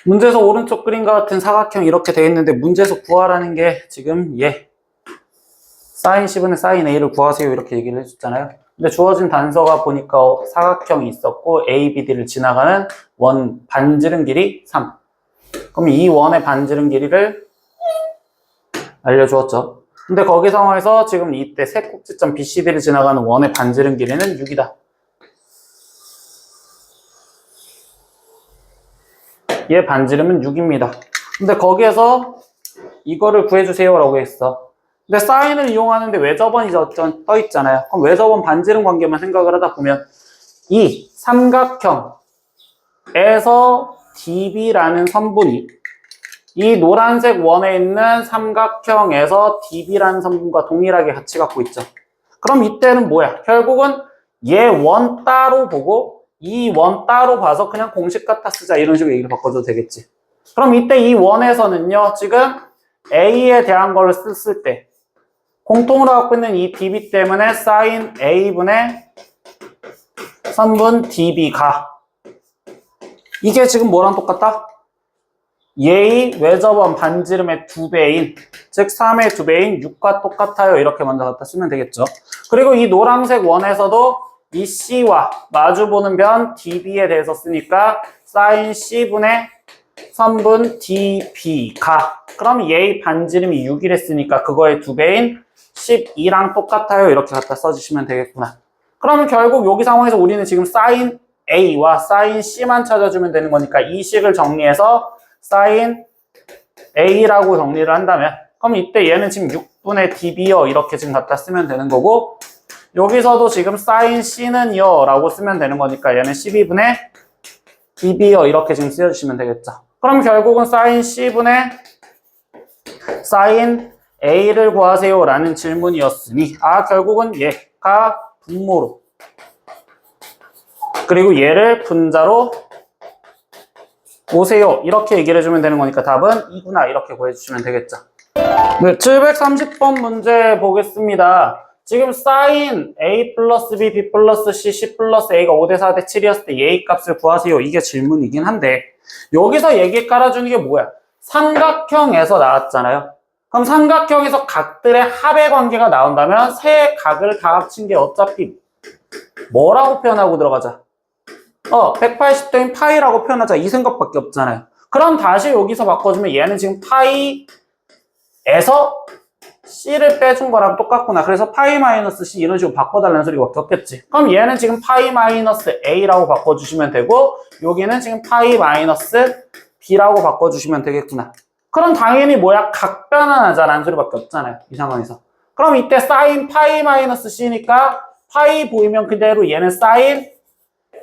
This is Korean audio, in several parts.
문제에서 오른쪽 그림과 같은 사각형 이렇게 되어 있는데 문제에서 구하라는 게 지금 사인 C분의 사인 A를 구하세요 이렇게 얘기를 해줬잖아요. 근데 주어진 단서가 보니까 사각형이 있었고 A, B, D를 지나가는 원 반지름 길이 3. 그럼 이 원의 반지름 길이를 알려주었죠. 근데 거기 상황에서 지금 이때 세 꼭지점 BCD를 지나가는 원의 반지름 길이는 6이다. 얘 반지름은 6입니다. 근데 거기에서 이거를 구해주세요 라고 했어. 근데 사인을 이용하는데 외접원이 떠 있잖아요. 그럼 외접원 반지름 관계만 생각을 하다 보면 이 삼각형에서 DB라는 선분이 이 노란색 원에 있는 삼각형에서 DB라는 선분과 동일하게 가치 갖고 있죠. 그럼 이때는 뭐야? 결국은 얘 원 따로 보고 이 원 따로 봐서 그냥 공식 갖다 쓰자 이런 식으로 얘기를 바꿔줘도 되겠지. 그럼 이때 이 원에서는요 지금 A에 대한 걸 썼을 때 공통으로 갖고 있는 이 DB 때문에 사인 A분의 선분 DB가 이게 지금 뭐랑 똑같다? 얘의 외접원 반지름의 2배인 즉 3의 2배인 6과 똑같아요. 이렇게 먼저 갖다 쓰면 되겠죠. 그리고 이 노란색 원에서도 이 C와 마주보는 변 DB에 대해서 쓰니까 사인 C분의 선분 DB가 그럼 얘의 반지름이 6이랬으니까 그거의 2배인 12랑 똑같아요. 이렇게 갖다 써주시면 되겠구나. 그러면 결국 여기 상황에서 우리는 지금 사인 A와 사인 C만 찾아주면 되는 거니까 이 식을 정리해서 사인 A라고 정리를 한다면 그럼 이때 얘는 지금 6분의 DB요 이렇게 지금 갖다 쓰면 되는 거고 여기서도 지금 사인 C는요 라고 쓰면 되는 거니까 얘는 12분의 DB요 이렇게 지금 쓰여주시면 되겠죠. 그럼 결국은 사인 C분의 사인 A를 구하세요 라는 질문이었으니 결국은 얘가 분모로 그리고 얘를 분자로 오세요 이렇게 얘기를 해주면 되는 거니까 답은 2구나 이렇게 구해주시면 되겠죠. 네, 730번 문제 보겠습니다. 지금 사인 A 플러스 B, B 플러스 C, C 플러스 A가 5대 4대 7이었을 때 A 값을 구하세요. 이게 질문이긴 한데 여기서 얘기 깔아주는 게 뭐야? 삼각형에서 나왔잖아요. 그럼 삼각형에서 각들의 합의 관계가 나온다면 세 각을 다 합친 게 어차피 뭐라고 표현하고 들어가자? 180도인 파이라고 표현하자 이 생각밖에 없잖아요. 그럼 다시 여기서 바꿔주면 얘는 지금 파이에서 C를 빼준 거랑 똑같구나. 그래서 파이 마이너스 C 이런 식으로 바꿔달라는 소리가 없겠지. 그럼 얘는 지금 파이 마이너스 A라고 바꿔주시면 되고 여기는 지금 파이 마이너스 B라고 바꿔주시면 되겠구나. 그럼 당연히 뭐야? 각 변환하자라는 소리밖에 없잖아요. 이 상황에서. 그럼 이때 사인 파이 마이너스 C니까 파이 보이면 그대로 얘는 사인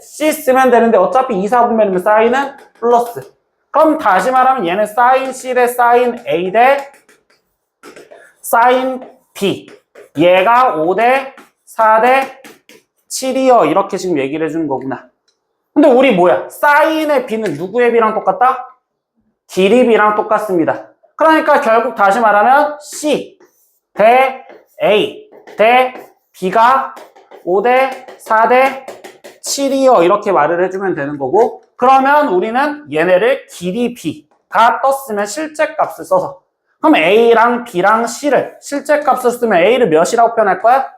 C 쓰면 되는데 어차피 2, 4분면이면 사인은 플러스. 그럼 다시 말하면 얘는 사인 C 대 사인 A 대 사인 B. 얘가 5대 4대 7이요. 이렇게 지금 얘기를 해주는 거구나. 근데 우리 뭐야? 사인의 B는 누구의 B랑 똑같다? 길이 B랑 똑같습니다. 그러니까 결국 다시 말하면 C 대 A 대 B가 5대 4대 7이요. 이렇게 말을 해주면 되는 거고 그러면 우리는 얘네를 길이 B가 떴으면 실제 값을 써서 그럼 A랑 B랑 C를 실제 값을 쓰면 A를 몇이라고 표현할 거야?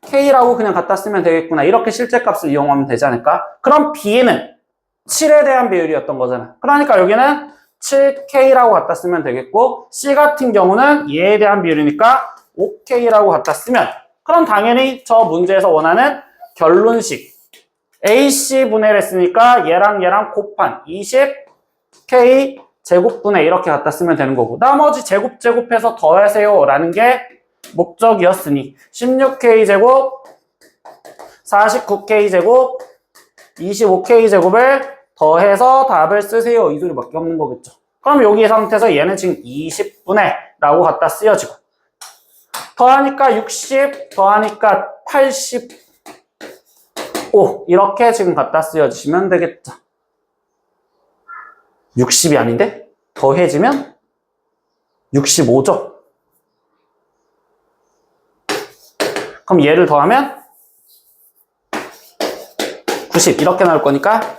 4K라고 그냥 갖다 쓰면 되겠구나. 이렇게 실제 값을 이용하면 되지 않을까? 그럼 B는 7에 대한 비율이었던 거잖아. 그러니까 여기는 7K라고 갖다 쓰면 되겠고 C 같은 경우는 얘에 대한 비율이니까 5K라고 갖다 쓰면 그럼 당연히 저 문제에서 원하는 결론식 AC 분해를 했으니까 얘랑 곱한 20K 제곱분해 이렇게 갖다 쓰면 되는 거고 나머지 제곱해서 더하세요 라는 게 목적이었으니 16K 제곱 49K 제곱 25K 제곱을 더해서 답을 쓰세요 이 소리밖에 없는 거겠죠. 그럼 여기 상태에서 얘는 지금 20분의 라고 갖다 쓰여지고 더하니까 60 더하니까 85 이렇게 지금 갖다 쓰여주시면 되겠죠. 60이 아닌데 더해지면 65죠. 그럼 얘를 더하면 90 이렇게 나올 거니까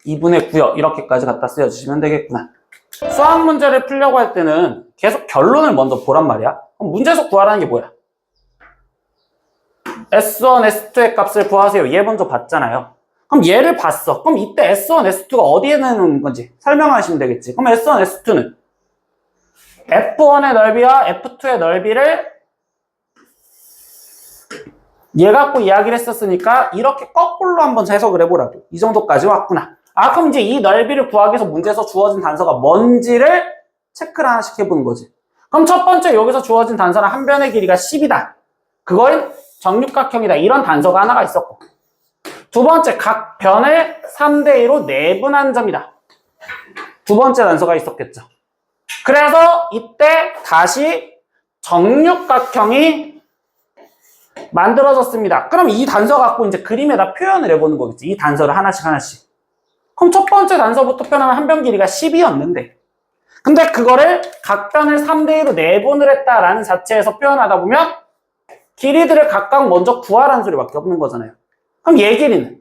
2분의 9요. 이렇게까지 갖다 쓰여주시면 되겠구나. 수학 문제를 풀려고 할 때는 계속 결론을 먼저 보란 말이야. 그럼 문제에서 구하라는 게 뭐야? S1, S2의 값을 구하세요. 얘 먼저 봤잖아요. 그럼 얘를 봤어. 그럼 이때 S1, S2가 어디에 있는 건지 설명하시면 되겠지. 그럼 S1, S2는 F1의 넓이와 F2의 넓이를 얘 갖고 이야기를 했었으니까 이렇게 거꾸로 한번 해석을 해보라고. 이 정도까지 왔구나. 아, 그럼 이제 이 넓이를 구하기 위해서 문제에서 주어진 단서가 뭔지를 체크를 하나씩 해보는 거지. 그럼 첫 번째 여기서 주어진 단서는 한 변의 길이가 10이다. 그거는 정육각형이다. 이런 단서가 하나가 있었고. 두 번째, 각 변을 3대2로 내분한 점이다. 두 번째 단서가 있었겠죠. 그래서 이때 다시 정육각형이 만들어졌습니다. 그럼 이 단서 갖고 이제 그림에다 표현을 해보는 거겠지. 이 단서를 하나씩 하나씩. 그럼 첫 번째 단서부터 표현하면 한 변 길이가 10이었는데 근데 그거를 각 변을 3대2로 내분을 했다라는 자체에서 표현하다 보면 길이들을 각각 먼저 구하라는 소리밖에 없는 거잖아요. 그럼 얘 길이는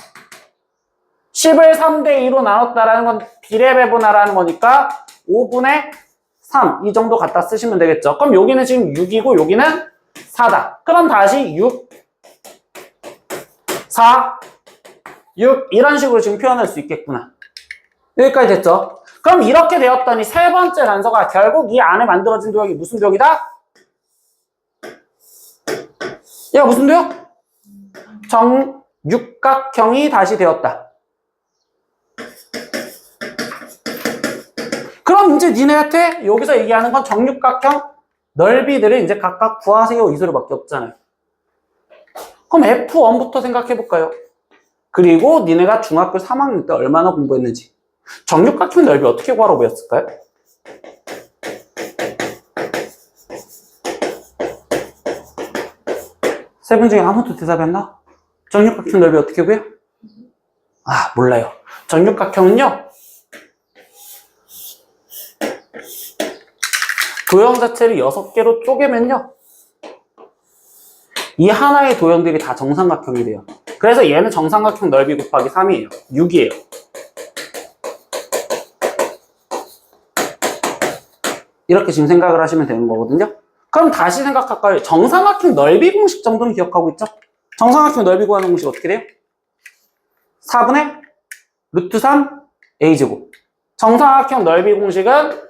10을 3대2로 나눴다라는 건 비례배분하라는 거니까 5분의 3 이 정도 갖다 쓰시면 되겠죠. 그럼 여기는 지금 6이고 여기는 4다. 그럼 다시 6, 4, 6 이런 식으로 지금 표현할 수 있겠구나. 여기까지 됐죠? 그럼 이렇게 되었더니 세 번째 단서가 결국 이 안에 만들어진 도형이 무슨 도형이다? 얘가 무슨 도형? 정육각형이 다시 되었다. 그럼 이제 니네한테 여기서 얘기하는 건 정육각형 넓이들을 이제 각각 구하세요 이 소리밖에 없잖아요. 그럼 F1부터 생각해 볼까요? 그리고 니네가 중학교 3학년 때 얼마나 공부했는지. 정육각형 넓이 어떻게 구하라고 배웠을까요? 세 분 중에 아무도 대답했나? 정육각형 넓이 어떻게 구해요? 아, 몰라요. 정육각형은요, 도형 자체를 6개로 쪼개면요, 이 하나의 도형들이 다 정삼각형이 돼요. 그래서 얘는 정삼각형 넓이 곱하기 3이에요. 6이에요. 이렇게 지금 생각을 하시면 되는 거거든요. 그럼 다시 생각할까요? 정삼각형 넓이 공식 정도는 기억하고 있죠? 정삼각형 넓이 구하는 공식 어떻게 돼요? 4분의 루트 3 a제곱. 정삼각형 넓이 공식은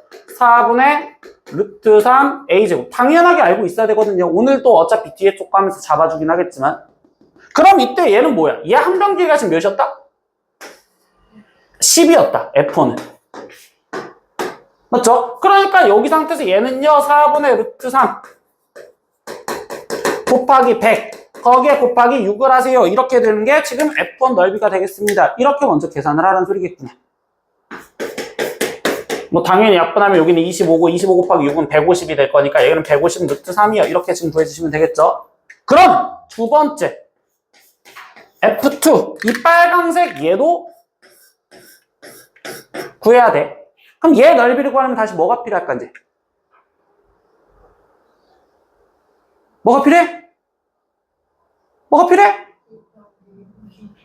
4분의 루트 3 a제곱. 당연하게 알고 있어야 되거든요. 오늘 또 어차피 뒤에 쪽 가면서 잡아주긴 하겠지만. 그럼 이때 얘는 뭐야? 얘 한 변 길이가 지금 몇이었다? 10이었다. F1은. 맞죠? 그러니까 여기 상태에서 얘는요 4분의 루트 3 곱하기 100 거기에 곱하기 6을 하세요. 이렇게 되는 게 지금 F1 넓이가 되겠습니다. 이렇게 먼저 계산을 하라는 소리겠구나. 뭐 당연히 약분하면 여기는 25고 25 곱하기 6은 150이 될 거니까 얘는 150 루트 3이요. 이렇게 지금 구해주시면 되겠죠. 그럼 두 번째 F2 이 빨강색 얘도 구해야 돼. 그럼 얘 넓이를 구하려면 다시 뭐가 필요할까 이제? 뭐가 필요해? 뭐가 필요해?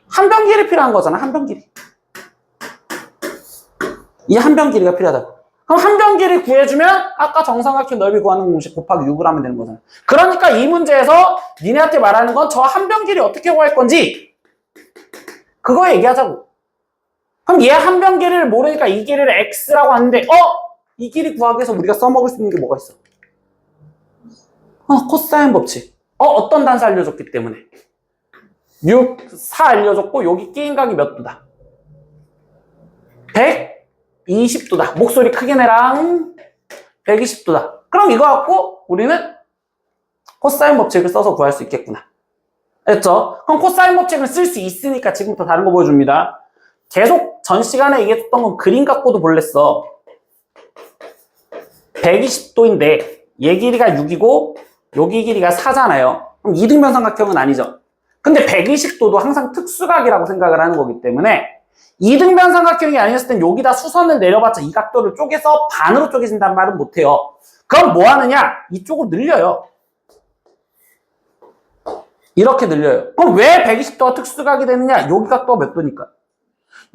한 변 길이 필요한 거잖아. 한 변 길이. 이 한 변 길이가 필요하다고. 그럼 한 변 길이 구해주면 아까 정삼각형 넓이 구하는 공식 곱하기 6을 하면 되는 거잖아. 그러니까 이 문제에서 니네한테 말하는 건 저 한 변 길이 어떻게 구할 건지 그거 얘기하자고. 그럼 얘 한 변 길이를 모르니까 이 길이를 x라고 하는데 이 길이 구하기 위해서 우리가 써먹을 수 있는 게 뭐가 있어? 코사인 법칙. 어떤 단서 알려줬기 때문에 6, 4 알려줬고 여기 끼인 각이 몇 도다? 120도다. 목소리 크게 내랑 120도다. 그럼 이거 갖고 우리는 코사인 법칙을 써서 구할 수 있겠구나. 됐죠? 그럼 코사인 법칙을 쓸 수 있으니까 지금부터 다른 거 보여줍니다. 계속 전 시간에 얘기했던 건 그림 갖고도 볼랬어. 120도인데 얘 길이가 6이고 여기 길이가 4잖아요. 그럼 이등변 삼각형은 아니죠. 근데 120도도 항상 특수각이라고 생각을 하는 거기 때문에 이등변 삼각형이 아니었을 땐 여기다 수선을 내려봤자 이 각도를 쪼개서 반으로 쪼개진다는 말은 못해요. 그럼 뭐 하느냐? 이쪽으로 늘려요. 이렇게 늘려요. 그럼 왜 120도가 특수각이 되느냐? 여기 각도가 몇 도니까?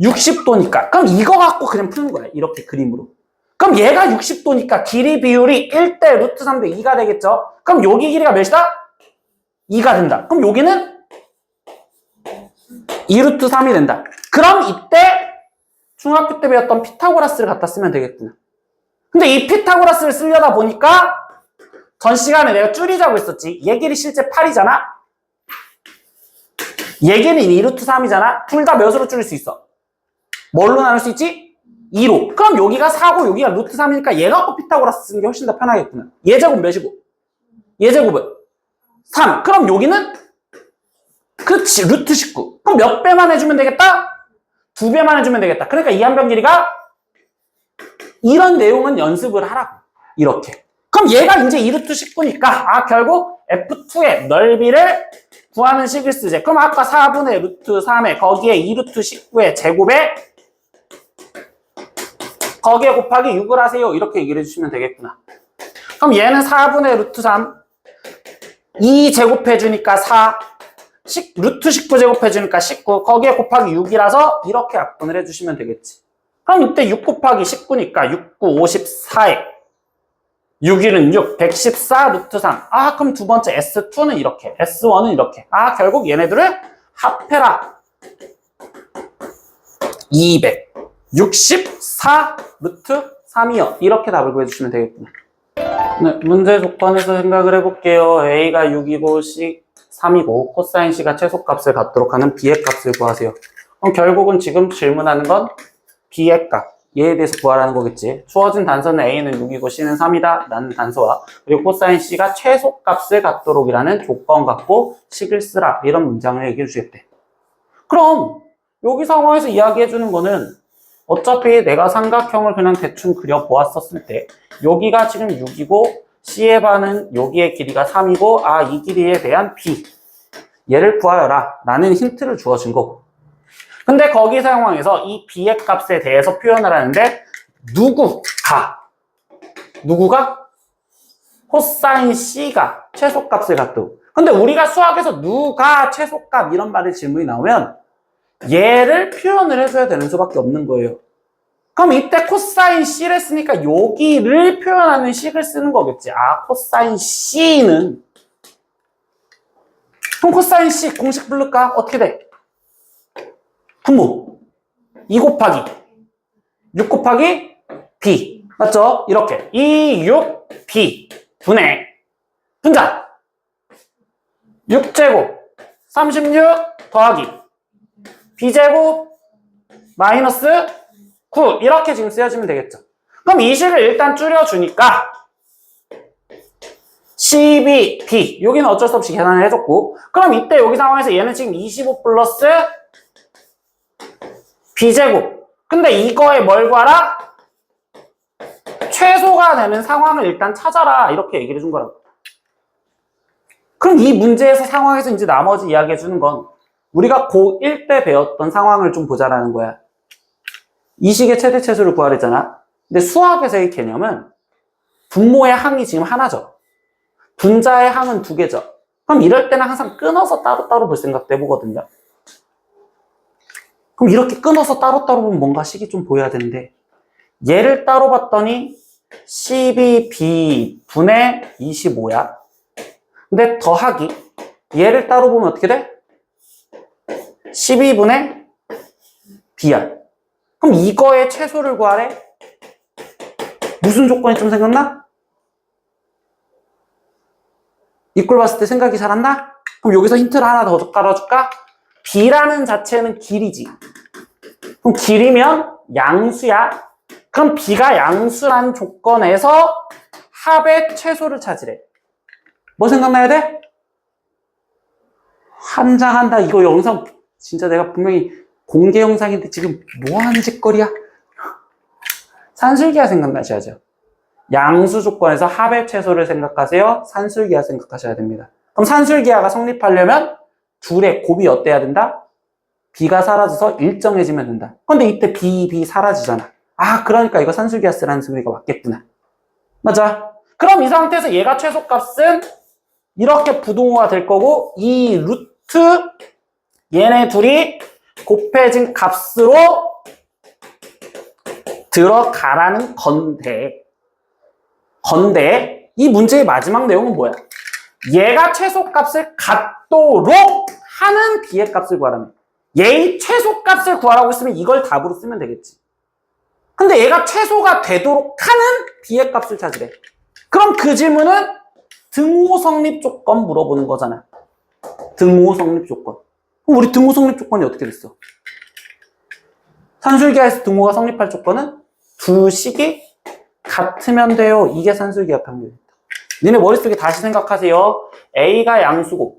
60도니까. 그럼 이거 갖고 그냥 푸는 거야. 이렇게 그림으로. 그럼 얘가 60도니까 길이 비율이 1대 루트 3대 2가 되겠죠? 그럼 여기 길이가 몇이다? 2가 된다. 그럼 여기는 2 루트 3이 된다. 그럼 이때 중학교 때 배웠던 피타고라스를 갖다 쓰면 되겠구나. 근데 이 피타고라스를 쓰려다 보니까 전 시간에 내가 줄이자고 했었지. 얘 길이 실제 8이잖아? 얘 길이는 2 루트 3이잖아? 둘 다 몇으로 줄일 수 있어? 뭘로 나눌 수 있지? 2로. 그럼 여기가 4고 여기가 루트 3이니까 얘 갖고 피타고라스 쓰는 게 훨씬 더 편하겠구나. 얘 제곱 몇이고? 얘 제곱은? 3. 그럼 여기는? 그렇지. 루트 19. 그럼 몇 배만 해주면 되겠다? 2배만 해주면 되겠다. 그러니까 이 한 변 길이가 이런 내용은 연습을 하라고. 이렇게. 그럼 얘가 이제 2루트 19니까 결국 F2의 넓이를 구하는 식을 쓰지. 그럼 아까 4분의 루트 3에 거기에 2루트 19의 제곱에 거기에 곱하기 6을 하세요. 이렇게 얘기를 해주시면 되겠구나. 그럼 얘는 4분의 루트 3 2 제곱해주니까 4 루트 19 제곱해주니까 19 거기에 곱하기 6이라서 이렇게 약분을 해주시면 되겠지. 그럼 이때 6 곱하기 19니까 6, 9, 54에 6일은 6, 114 루트 3. 그럼 두 번째 S2는 이렇게, S1은 이렇게. 결국 얘네들을 합해라. 264 루트 3이요. 이렇게 답을 구해주시면 되겠구나. 네, 문제 조건에서 생각을 해볼게요. A가 6이고 C 3이고 코사인 C가 최소값을 갖도록 하는 B의 값을 구하세요. 그럼 결국은 지금 질문하는 건 B의 값. 얘에 대해서 구하라는 거겠지. 주어진 단서는 A는 6이고 C는 3이다 라는 단서와 그리고 코사인 C가 최소값을 갖도록 이라는 조건 갖고 식을 쓰라 이런 문장을 얘기해 주겠대. 그럼 여기 상황에서 이야기해 주는 거는 어차피 내가 삼각형을 그냥 대충 그려 보았었을 때 여기가 지금 6이고 C의 반은 여기의 길이가 3이고 이 길이에 대한 B 얘를 구하여라 라는 힌트를 주어진 거고. 근데 거기 상황에서 이 B의 값에 대해서 표현을 하는데 누구가? 코사인 C가 최소값을 갖도록. 근데 우리가 수학에서 누가 최소값 이런 말의 질문이 나오면 얘를 표현을 해줘야 되는 수밖에 없는 거예요. 그럼 이때 코사인 C를 쓰니까 여기를 표현하는 식을 쓰는 거겠지. 코사인 C는 그럼 코사인 C 공식 부를까? 어떻게 돼? 분모 2 곱하기 6 곱하기 B 맞죠? 이렇게 2, 6, B 분의 분자 6제곱 36 더하기 B제곱 마이너스 9 이렇게 지금 쓰여지면 되겠죠. 그럼 이 식을 일단 줄여주니까 CB, 여기는 어쩔 수 없이 계산을 해줬고 그럼 이때 여기 상황에서 얘는 지금 25 플러스 B제곱. 근데 이거에 뭘 구하라? 최소가 되는 상황을 일단 찾아라. 이렇게 얘기를 해준 거라고. 그럼 이 문제에서 상황에서 이제 나머지 이야기해 주는 건 우리가 고1 때 배웠던 상황을 좀 보자라는 거야. 이 식의 최대 최소를 구하랬잖아. 근데 수학에서의 개념은 분모의 항이 지금 하나죠. 분자의 항은 2개죠. 그럼 이럴 때는 항상 끊어서 따로따로 볼 생각도 해보거든요. 그럼 이렇게 끊어서 따로따로 보면 뭔가 식이 좀 보여야 되는데 얘를 따로 봤더니 12B 분의 25야. 근데 더하기 얘를 따로 보면 어떻게 돼? 12분의 B야. 그럼 이거의 최소를 구하래? 무슨 조건이 좀 생각나? 이 꼴 봤을 때 생각이 잘 안 나? 그럼 여기서 힌트를 하나 더 깔아줄까? B라는 자체는 길이지. 그럼 길이면 양수야. 그럼 B가 양수란 조건에서 합의 최소를 찾으래. 뭐 생각나야 돼? 환장한다. 이거 영상 진짜 내가 분명히 공개 영상인데 지금 뭐하는 짓거리야? 산술기하 생각나셔야죠. 양수 조건에서 합의 최소를 생각하세요. 산술기하 생각하셔야 됩니다. 그럼 산술기하가 성립하려면 둘의 곱이 어때야 된다? B가 사라져서 일정해지면 된다. 근데 이때 B 사라지잖아. 그러니까 이거 산술기하 쓰라는 소리가 맞겠구나. 맞아. 그럼 이 상태에서 얘가 최소값은 이렇게 부동호가 될 거고 이 루트 얘네 둘이 곱해진 값으로 들어가라는 건데 이 문제의 마지막 내용은 뭐야? 얘가 최소값을 갖도록 하는 b의 값을 구하라면 얘의 최소값을 구하라고 했으면 이걸 답으로 쓰면 되겠지. 근데 얘가 최소가 되도록 하는 b의 값을 찾으래. 그럼 그 질문은 등호 성립 조건 물어보는 거잖아. 등호 성립 조건. 그럼 우리 등호 성립 조건이 어떻게 됐어? 산술기하에서 등호가 성립할 조건은 두 식이 같으면 돼요. 이게 산술기하 평균이다. 니네 머릿속에 다시 생각하세요. A가 양수고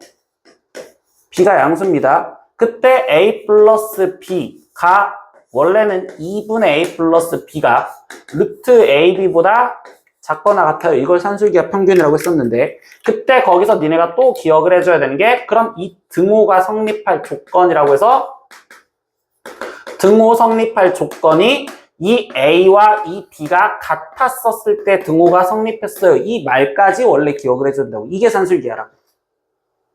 B가 양수입니다. 그때 A 플러스 B가 원래는 2분의 A 플러스 B가 루트 AB보다 작거나 같아요. 이걸 산술기하 평균이라고 했었는데 그때 거기서 니네가 또 기억을 해줘야 되는 게 그럼 이 등호가 성립할 조건이라고 해서 등호 성립할 조건이 이 A와 이 B가 같았었을 때 등호가 성립했어요. 이 말까지 원래 기억을 해준다고. 이게 산술기하라고.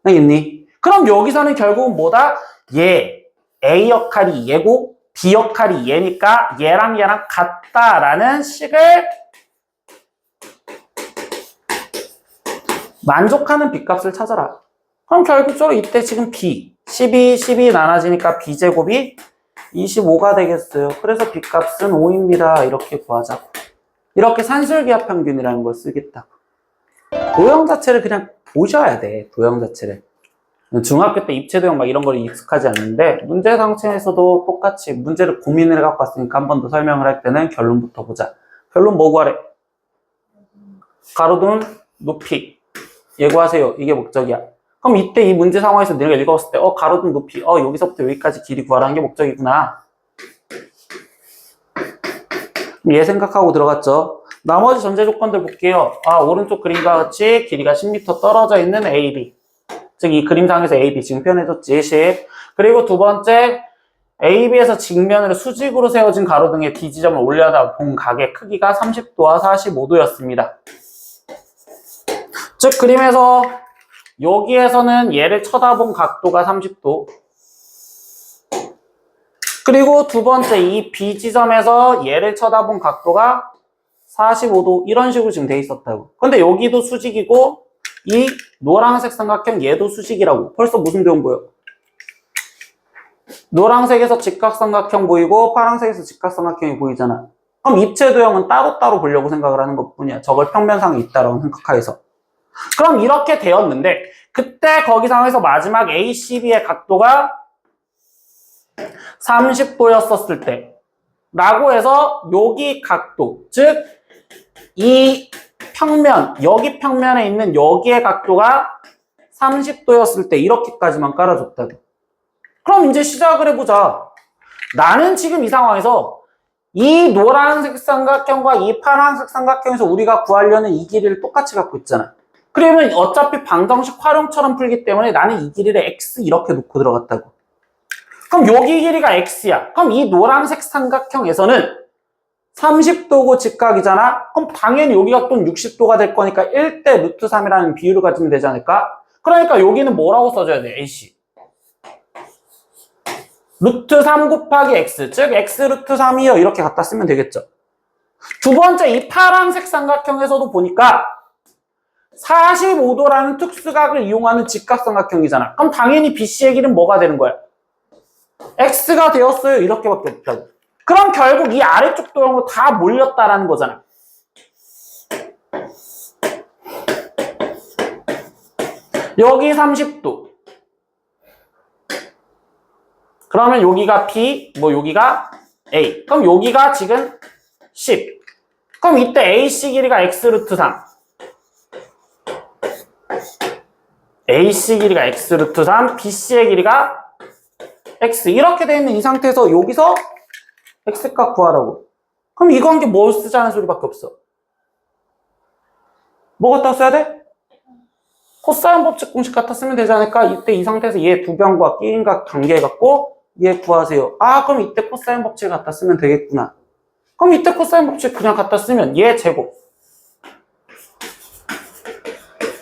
알겠니? 그럼 여기서는 결국은 뭐다? 얘, A 역할이 얘고 B 역할이 얘니까 얘랑 얘랑 같다라는 식을 만족하는 B값을 찾아라. 그럼 결국적으로 이때 지금 B, 12 나눠지니까 B제곱이 25가 되겠어요. 그래서 B값은 5입니다. 이렇게 구하자고. 이렇게 산술기하 평균이라는 걸 쓰겠다고. 도형 자체를 그냥 보셔야 돼. 도형 자체를. 중학교 때 입체도형 막 이런 걸 익숙하지 않는데 문제 상체에서도 똑같이 문제를 고민을 해갖고 왔으니까 한 번 더 설명을 할 때는 결론부터 보자. 결론 뭐 구하래? 가로등 높이. 예고하세요. 이게 목적이야. 그럼 이때 이 문제 상황에서 내가 읽었을 때 가로등 높이 여기서부터 여기까지 길이 구하라는 게 목적이구나. 얘 생각하고 들어갔죠. 나머지 전제 조건들 볼게요. 오른쪽 그림과 같이 길이가 10m 떨어져 있는 AB. 즉 이 그림상에서 AB 지금 표현해줬지. 10. 그리고 두 번째 AB에서 직면으로 수직으로 세워진 가로등의 D지점을 올려다 본 각의 크기가 30도와 45도였습니다. 즉 그림에서 여기에서는 얘를 쳐다본 각도가 30도. 그리고 두 번째 이 B지점에서 얘를 쳐다본 각도가 45도. 이런 식으로 지금 돼 있었다고. 근데 여기도 수직이고 이 노란색 삼각형 얘도 수직이라고. 벌써 무슨 도형 보여? 노란색에서 직각삼각형 보이고 파란색에서 직각삼각형이 보이잖아. 그럼 입체도형은 따로따로 보려고 생각을 하는 것뿐이야. 저걸 평면상에 있다라고 생각해서. 그럼 이렇게 되었는데 그때 거기 상황에서 마지막 ACB의 각도가 30도였었을 때 라고 해서 여기 각도, 즉 이 평면, 여기 평면에 있는 여기의 각도가 30도였을 때 이렇게까지만 깔아줬다고. 그럼 이제 시작을 해보자. 나는 지금 이 상황에서 이 노란색 삼각형과 이 파란색 삼각형에서 우리가 구하려는 이 길이를 똑같이 갖고 있잖아. 그러면 어차피 방정식 활용처럼 풀기 때문에 나는 이 길이를 x 이렇게 놓고 들어갔다고. 그럼 여기 길이가 x야. 그럼 이 노란색 삼각형에서는 30도고 직각이잖아. 그럼 당연히 여기가 또 60도가 될 거니까 1대 루트 3이라는 비율을 가지면 되지 않을까? 그러니까 여기는 뭐라고 써줘야 돼? AC. 루트 3 곱하기 x, 즉 x 루트 3이요. 이렇게 갖다 쓰면 되겠죠. 두 번째 이 파란색 삼각형에서도 보니까 45도라는 특수각을 이용하는 직각삼각형이잖아. 그럼 당연히 BC의 길은 뭐가 되는 거야? X가 되었어요. 이렇게밖에 없다고. 그럼 결국 이 아래쪽 도형으로 다 몰렸다라는 거잖아. 여기 30도. 그러면 여기가 B, 여기가 A. 그럼 여기가 지금 10. 그럼 이때 AC 길이가 X 루트 3. AC 길이가 X 루트 3, BC의 길이가 X. 이렇게 되어 있는 이 상태에서 여기서 X값 구하라고. 그럼 이 관계 뭘 쓰자는 소리밖에 없어. 뭐 갖다 써야 돼? 코사인 법칙 공식 갖다 쓰면 되지 않을까? 이때 이 상태에서 얘 두 변과 끼인각 관계해갖고 얘 구하세요. 그럼 이때 코사인 법칙 갖다 쓰면 되겠구나. 그럼 이때 코사인 법칙 그냥 갖다 쓰면 얘 제곱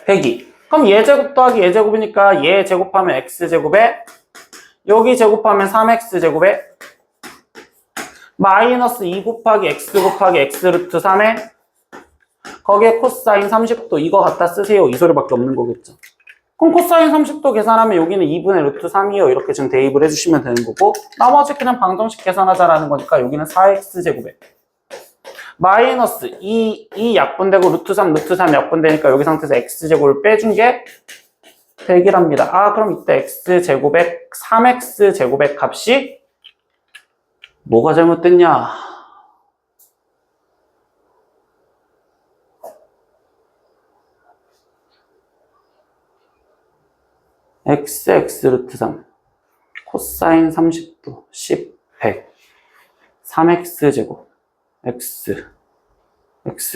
102. 그럼 얘 제곱 더하기 얘 제곱이니까 얘 제곱하면 x제곱에 여기 제곱하면 3x제곱에 마이너스 2 곱하기 x 곱하기 x 루트 3에 거기에 코사인 30도 이거 갖다 쓰세요. 이 소리밖에 없는 거겠죠. 그럼 코사인 30도 계산하면 여기는 2분의 루트 3이요. 이렇게 지금 대입을 해주시면 되는 거고 나머지 그냥 방정식 계산하자라는 거니까 여기는 4x제곱에 마이너스 2 약분되고 루트 3 약분되니까 여기 상태에서 x제곱을 빼준 게 100이랍니다. 아 그럼 이때 x제곱의 3x제곱의 값이 뭐가 잘못됐냐? x 루트 3 코사인 30도 10 100 3x제곱 x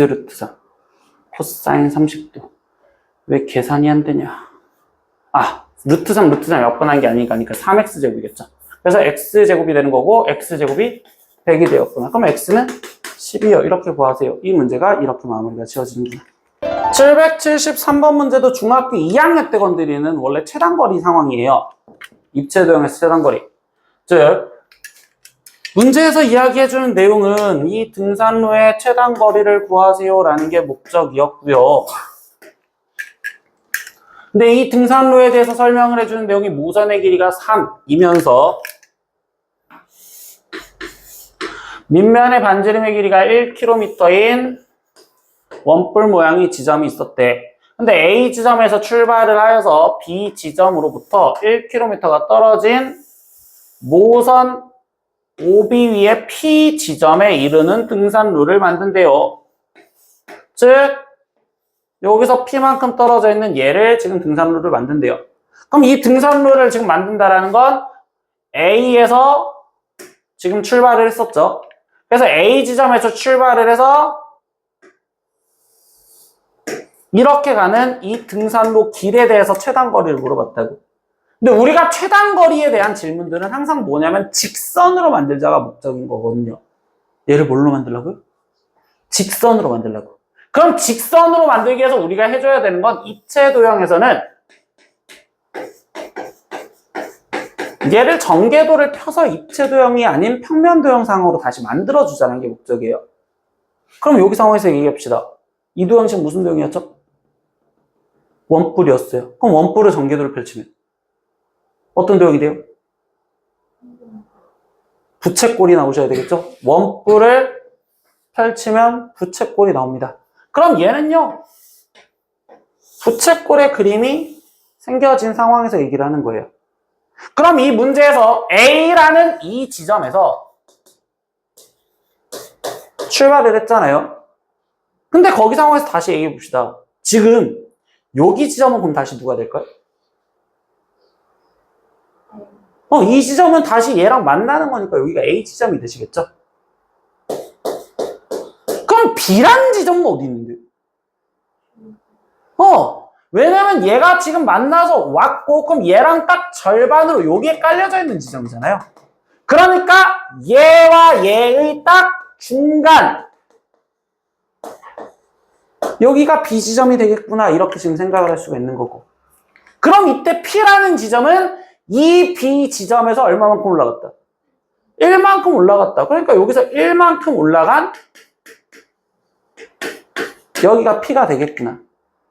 루트 3 코사인 30도 왜 계산이 안 되냐? 아 루트 3 약분한 게 아니니까 3x제곱이겠죠. 그래서 x제곱이 되는 거고 x제곱이 100이 되었구나. 그럼 x는 10이요. 이렇게 구하세요. 이 문제가 이렇게 마무리가 지어지는구나. 773번 문제도 중학교 2학년 때 건드리는 원래 최단거리 상황이에요. 입체도형에서 최단거리. 즉 문제에서 이야기해주는 내용은 이 등산로의 최단거리를 구하세요 라는 게 목적이었고요. 근데 이 등산로에 대해서 설명을 해주는 내용이 모선의 길이가 3이면서 밑면의 반지름의 길이가 1km인 원뿔 모양의 지점이 있었대. 근데 A 지점에서 출발을 하여서 B 지점으로부터 1km가 떨어진 모선 OB 위의 P 지점에 이르는 등산로를 만든대요. 즉 여기서 P만큼 떨어져 있는 얘를 지금 등산로를 만든대요. 그럼 이 등산로를 지금 만든다라는 건 A에서 지금 출발을 했었죠. 그래서 A 지점에서 출발을 해서 이렇게 가는 이 등산로 길에 대해서 최단거리를 물어봤다고. 근데 우리가 최단거리에 대한 질문들은 항상 뭐냐면 직선으로 만들자가 목적인 거거든요. 얘를 뭘로 만들라고요? 직선으로 만들라고. 그럼 직선으로 만들기 위해서 우리가 해줘야 되는 건 입체도형에서는 얘를 전개도를 펴서 입체도형이 아닌 평면도형상으로 다시 만들어주자는 게 목적이에요. 그럼 여기 상황에서 얘기합시다. 이 도형식 무슨 도형이었죠? 원뿔이었어요. 그럼 원뿔을 전개도를 펼치면 어떤 도형이 돼요? 부채꼴이 나오셔야 되겠죠? 원뿔을 펼치면 부채꼴이 나옵니다. 그럼 얘는요, 부채꼴의 그림이 생겨진 상황에서 얘기를 하는 거예요. 그럼 이 문제에서 A라는 이 지점에서 출발을 했잖아요. 근데 거기 상황에서 다시 얘기해 봅시다. 지금 여기 지점은 그럼 다시 누가 될까요? 이 지점은 다시 얘랑 만나는 거니까 여기가 A 지점이 되시겠죠? 그럼 B라는 지점은 어디 있는데요? 왜냐면 얘가 지금 만나서 왔고 그럼 얘랑 딱 절반으로 여기에 깔려져 있는 지점이잖아요. 그러니까 얘와 얘의 딱 중간 여기가 B 지점이 되겠구나 이렇게 지금 생각을 할 수가 있는 거고. 그럼 이때 P라는 지점은 이 B 지점에서 얼마만큼 올라갔다? 1만큼 올라갔다. 그러니까 여기서 1만큼 올라간 여기가 P가 되겠구나.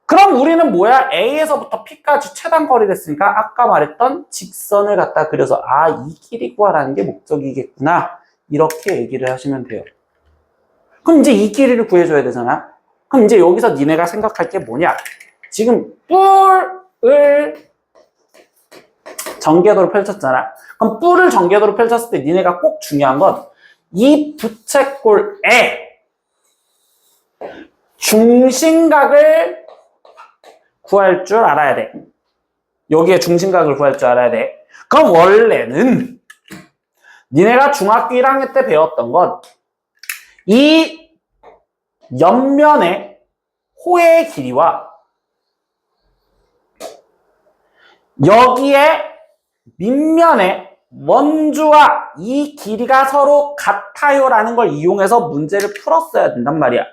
그럼 우리는 뭐야? A에서부터 P까지 최단거리를 했으니까 아까 말했던 직선을 갖다 그려서 이 길이 구하라는 게 목적이겠구나 이렇게 얘기를 하시면 돼요. 그럼 이제 이 길이를 구해줘야 되잖아. 그럼 이제 여기서 니네가 생각할 게 뭐냐? 지금 뿔을 전개도로 펼쳤잖아. 그럼 뿔을 전개도로 펼쳤을 때 니네가 꼭 중요한 건 이 부채꼴의 중심각을 구할 줄 알아야 돼. 여기에 중심각을 구할 줄 알아야 돼. 그럼 원래는 니네가 중학교 1학년 때 배웠던 건 이 옆면의 호의 길이와 여기에 밑면의 원주와 이 길이가 서로 같아요라는 걸 이용해서 문제를 풀었어야 된단 말이야.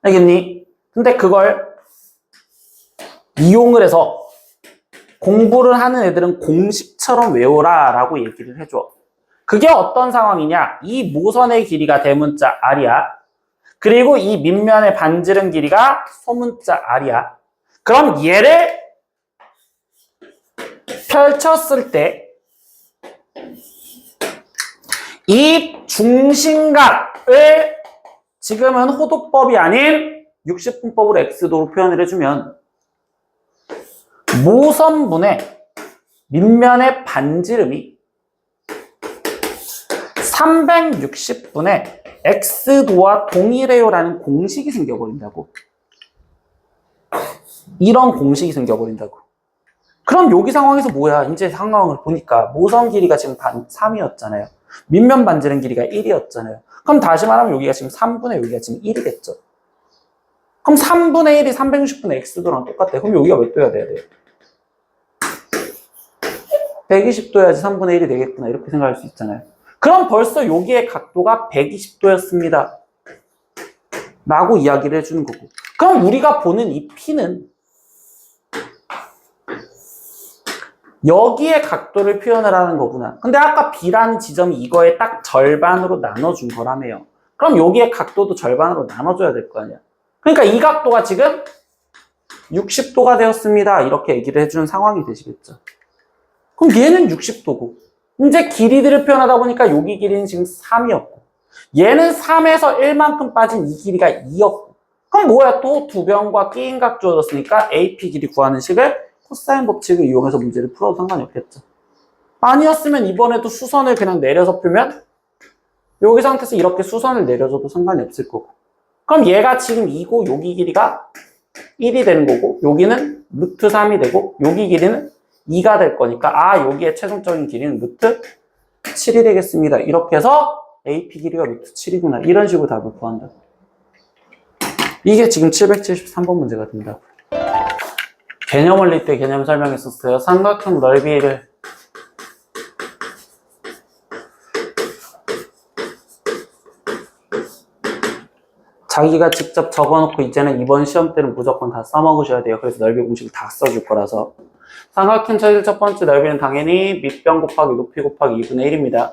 알겠니? 근데 그걸 이용을 해서 공부를 하는 애들은 공식처럼 외워라 라고 얘기를 해줘. 그게 어떤 상황이냐? 이 모선의 길이가 대문자 R이야. 그리고 이 밑면의 반지름 길이가 소문자 R이야. 그럼 얘를 펼쳤을 때 이 중심각을 지금은 호도법이 아닌 60분법으로 x도로 표현을 해주면 모선분의 밑면의 반지름이 360분의 x도와 동일해요라는 공식이 생겨버린다고. 이런 공식이 생겨버린다고. 그럼 여기 상황에서 뭐야? 이제 상황을 보니까 모선 길이가 지금 3이었잖아요. 밑면 반지름 길이가 1이었잖아요. 그럼 다시 말하면 여기가 지금 3분의 여기가 지금 1이겠죠. 그럼 3분의 1이 360분의 x도랑 똑같대. 그럼 여기가 몇 도야 돼야 돼요? 120도야지 3분의 1이 되겠구나. 이렇게 생각할 수 있잖아요. 그럼 벌써 여기의 각도가 120도였습니다. 라고 이야기를 해주는 거고. 그럼 우리가 보는 이 P는 여기에 각도를 표현을 하는 거구나. 근데 아까 B라는 지점이 이거에 딱 절반으로 나눠준 거라며요. 그럼 여기에 각도도 절반으로 나눠줘야 될 거 아니야. 그러니까 이 각도가 지금 60도가 되었습니다. 이렇게 얘기를 해주는 상황이 되시겠죠. 그럼 얘는 60도고 이제 길이들을 표현하다 보니까 여기 길이는 지금 3이었고 얘는 3에서 1만큼 빠진 이 길이가 2였고 그럼 뭐야? 또 두 변과 끼인각 주어졌으니까 AP 길이 구하는 식을 코사인 법칙을 이용해서 문제를 풀어도 상관이 없겠죠. 아니었으면 이번에도 수선을 그냥 내려서 풀면 여기 상태에서 이렇게 수선을 내려줘도 상관이 없을 거고 그럼 얘가 지금 2고 여기 길이가 1이 되는 거고 여기는 루트 3이 되고 여기 길이는 2가 될 거니까 여기에 최종적인 길이는 루트 7이 되겠습니다. 이렇게 해서 AP 길이가 루트 7이구나. 이런 식으로 답을 구한다. 이게 지금 773번 문제가 된다. 개념 원리 때 개념 설명했었어요. 삼각형 넓이를 자기가 직접 적어놓고 이제는 이번 시험 때는 무조건 다 써먹으셔야 돼요. 그래서 넓이 공식을 다 써줄 거라서. 삼각형 찾을 첫 번째 넓이는 당연히 밑변 곱하기 높이 곱하기 2분의 1입니다.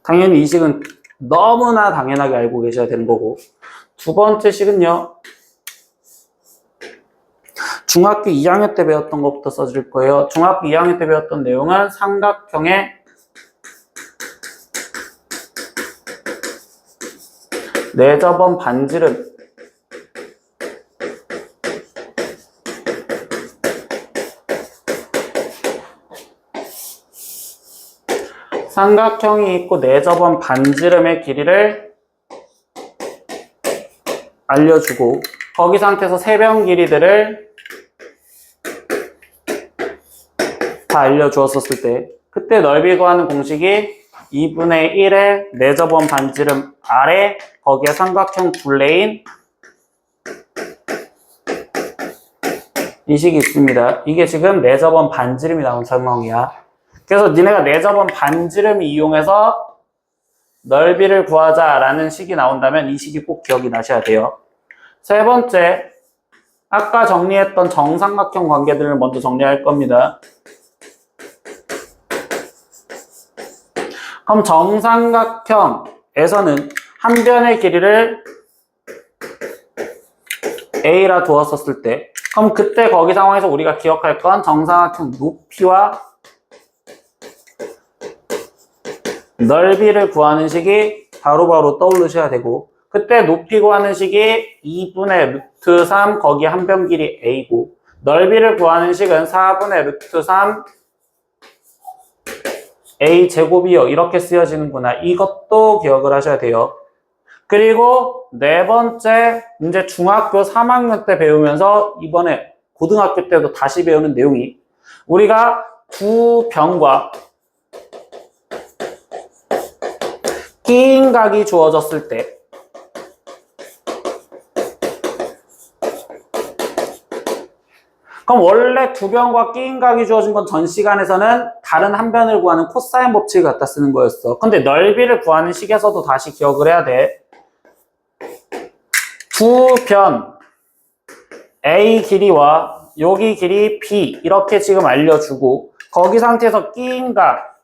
당연히 이 식은 너무나 당연하게 알고 계셔야 되는 거고 두 번째 식은요. 중학교 2학년 때 배웠던 것부터 써줄 거예요. 중학교 2학년 때 배웠던 내용은 삼각형의 내저번 반지름 삼각형이 있고 내저번 반지름의 길이를 알려주고 거기 상태에서 세변 길이들을 다 알려주었었을 때 그때 넓이 구하는 공식이 2분의 1의 내저번 반지름 아래 거기에 삼각형 둘레인 이 식이 있습니다. 이게 지금 내저번 반지름이 나온 상황이야. 그래서 니네가 내저번 반지름 이용해서 넓이를 구하자라는 식이 나온다면 이 식이 꼭 기억이 나셔야 돼요. 세 번째, 아까 정리했던 정삼각형 관계들을 먼저 정리할 겁니다. 그럼 정삼각형에서는 한 변의 길이를 A라 두었었을 때 그럼 그때 거기 상황에서 우리가 기억할 건 정삼각형 높이와 넓이를 구하는 식이 바로바로 떠오르셔야 되고 그때 높이 구하는 식이 2분의 루트 3 거기 한 변 길이 A고 넓이를 구하는 식은 4분의 루트 3 A 제곱이요. 이렇게 쓰여지는구나. 이것도 기억을 하셔야 돼요. 그리고 네 번째, 이제 중학교 3학년 때 배우면서 이번에 고등학교 때도 다시 배우는 내용이 우리가 두 변과 끼인각이 주어졌을 때 그럼 원래 두 변과 끼인각이 주어진 건 전 시간에서는 다른 한 변을 구하는 코사인 법칙을 갖다 쓰는 거였어. 근데 넓이를 구하는 식에서도 다시 기억을 해야 돼. 두 변 A 길이와 여기 길이 B 이렇게 지금 알려주고 거기 상태에서 끼인각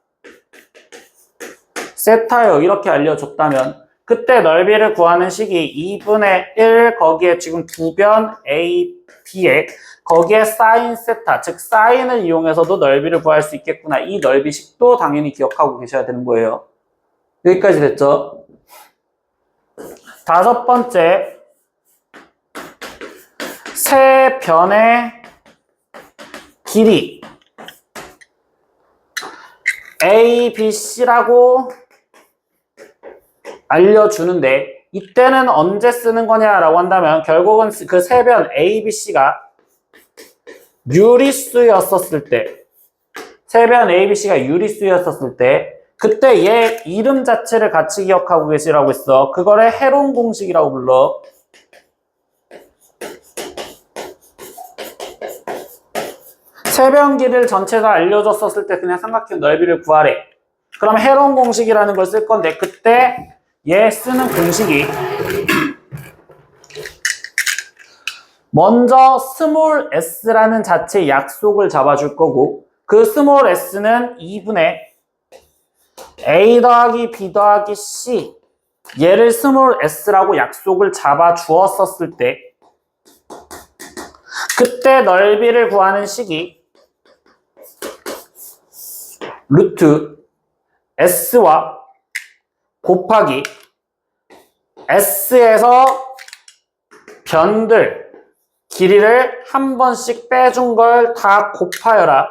세타요 이렇게 알려줬다면 그때 넓이를 구하는 식이 2분의 1 거기에 지금 두 변 A, B에 거기에 사인 세타, 즉 사인을 이용해서도 넓이를 구할 수 있겠구나. 이 넓이식도 당연히 기억하고 계셔야 되는 거예요. 여기까지 됐죠? 다섯 번째, 세 변의 길이 A, B, C라고 알려주는데 이때는 언제 쓰는 거냐라고 한다면 결국은 그 세 변 A, B, C가 유리수였었을 때 세 변 A, B, C가 유리수였었을 때 그때 얘 이름 자체를 같이 기억하고 계시라고 했어. 그거를 헤론 공식이라고 불러. 세 변 길이를 전체 다 알려줬었을 때 그냥 삼각형 넓이를 구하래. 그럼 헤론 공식이라는 걸 쓸 건데 그때 얘 쓰는 공식이 먼저 스몰 s라는 자체 약속을 잡아줄 거고 그 스몰 s는 2분의 a 더하기 b 더하기 c 얘를 스몰 s라고 약속을 잡아주었었을 때 그때 넓이를 구하는 식이 루트 s와 곱하기 s에서 변들 길이를 한 번씩 빼준 걸 다 곱하여라.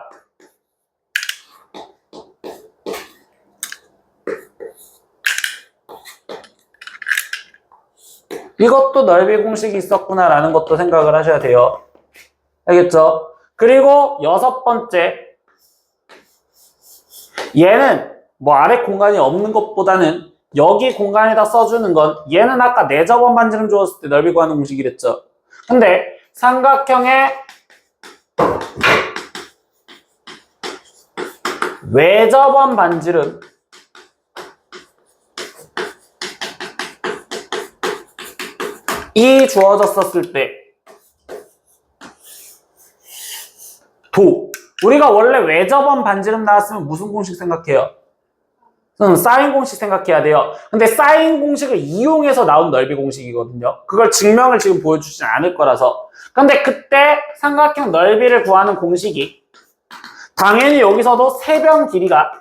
이것도 넓이 공식이 있었구나라는 것도 생각을 하셔야 돼요. 알겠죠? 그리고 여섯 번째, 얘는 뭐 아래 공간이 없는 것보다는 여기 공간에다 써주는 건 얘는 아까 내접원 반지름 주었을 때 넓이 구하는 공식이랬죠. 근데 삼각형의 외접원 반지름 이 주어졌었을 때 우리가 원래 외접원 반지름 나왔으면 무슨 공식 생각해요? 사인 공식 생각해야 돼요. 근데 사인 공식을 이용해서 나온 넓이 공식이거든요. 그걸 증명을 지금 보여주진 않을 거라서. 근데 그때 삼각형 넓이를 구하는 공식이 당연히 여기서도 세 변 길이가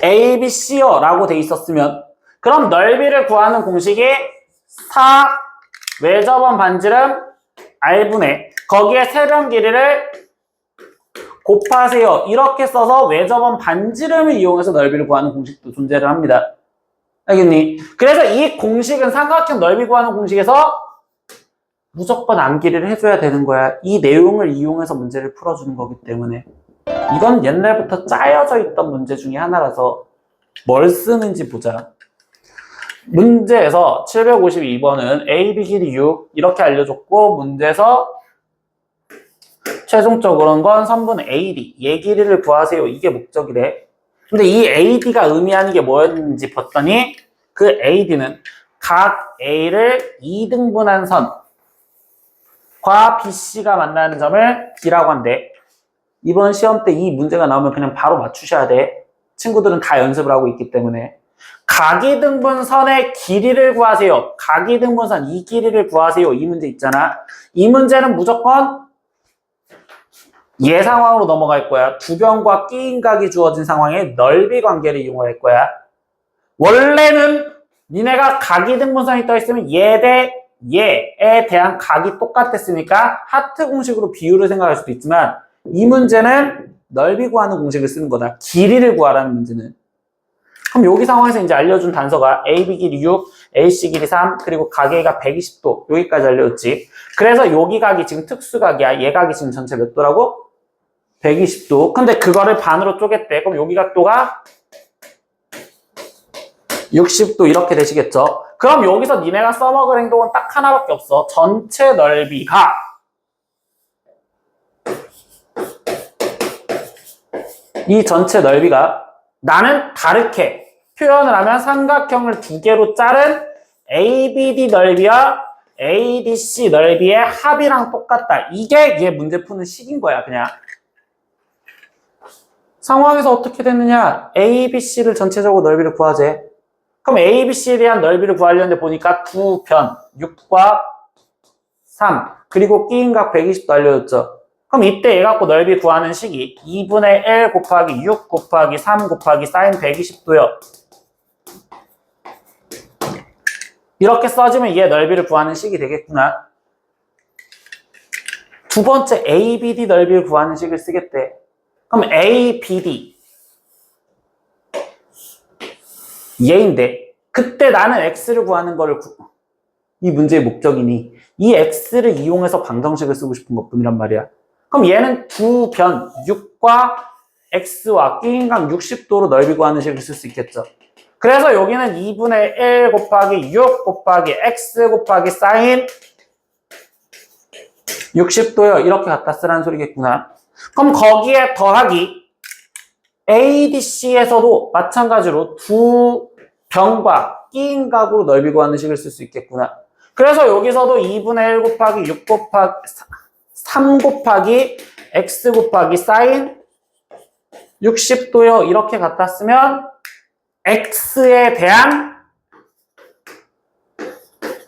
A, B, C요 라고 돼 있었으면 그럼 넓이를 구하는 공식이 4 외접원 반지름 R분의 거기에 세 변 길이를 곱하세요. 이렇게 써서 외접원 반지름을 이용해서 넓이를 구하는 공식도 존재를 합니다. 알겠니? 그래서 이 공식은 삼각형 넓이 구하는 공식에서 무조건 암기를 해줘야 되는 거야. 이 내용을 이용해서 문제를 풀어주는 거기 때문에 이건 옛날부터 짜여져 있던 문제 중에 하나라서 뭘 쓰는지 보자. 문제에서 752번은 A, B 길이 6 이렇게 알려줬고 문제에서 최종적으로는 건 선분 AD, 얘 길이를 구하세요. 이게 목적이래. 근데 이 AD가 의미하는 게 뭐였는지 봤더니 그 AD는 각 A를 2등분한 선과 BC가 만나는 점을 B라고 한대. 이번 시험 때 이 문제가 나오면 그냥 바로 맞추셔야 돼. 친구들은 다 연습을 하고 있기 때문에. 각이등분선의 길이를 구하세요. 각이등분선 이 길이를 구하세요. 이 문제 있잖아. 이 문제는 무조건 얘 상황으로 넘어갈 거야. 두 변과 끼인각이 주어진 상황에 넓이 관계를 이용할 거야. 원래는 니네가 각이등분선이 떠있으면 얘 대 얘에 대한 각이 똑같았으니까 하트 공식으로 비율을 생각할 수도 있지만 이 문제는 넓이 구하는 공식을 쓰는 거다. 길이를 구하라는 문제는. 그럼 여기 상황에서 이제 알려준 단서가 AB 길이 6, AC 길이 3, 그리고 각 A가 120도 여기까지 알려줬지. 그래서 여기 각이 지금 특수각이야. 얘 각이 지금 전체 몇 도라고? 120도. 근데 그거를 반으로 쪼갰대. 그럼 여기 각도가 60도 이렇게 되시겠죠? 그럼 여기서 니네가 써먹을 행동은 딱 하나밖에 없어. 전체 넓이가 이 전체 넓이가 나는 다르게 표현을 하면 삼각형을 두 개로 자른 ABD 넓이와 ADC 넓이의 합이랑 똑같다. 이게 얘 문제 푸는 식인 거야, 그냥. 상황에서 어떻게 됐느냐? ABC를 전체적으로 넓이를 구하재. 그럼 ABC에 대한 넓이를 구하려는데 보니까 두 변, 6과 3, 그리고 끼인각 120도 알려줬죠. 그럼 이때 얘 갖고 넓이 구하는 식이 2분의 1 곱하기 6 곱하기 3 곱하기 사인 120도요. 이렇게 써주면 얘 넓이를 구하는 식이 되겠구나. 두 번째 ABD 넓이를 구하는 식을 쓰겠대. 그럼 ABD 얘인데 그때 나는 X를 구하는 거를 이 문제의 목적이니 이 X를 이용해서 방정식을 쓰고 싶은 것뿐이란 말이야. 그럼 얘는 두 변 6과 X와 끼인각 60도로 넓이 구하는 식을 쓸 수 있겠죠. 그래서 여기는 2분의 1 곱하기 6 곱하기 X 곱하기 사인 60도요. 이렇게 갖다 쓰라는 소리겠구나. 그럼 거기에 더하기 ADC에서도 마찬가지로 두 변과 끼인각으로 넓이 구하는 식을 쓸 수 있겠구나. 그래서 여기서도 2분의 1 곱하기 6 곱하기 3 곱하기 X 곱하기 사인 60도요. 이렇게 갖다 쓰면 X에 대한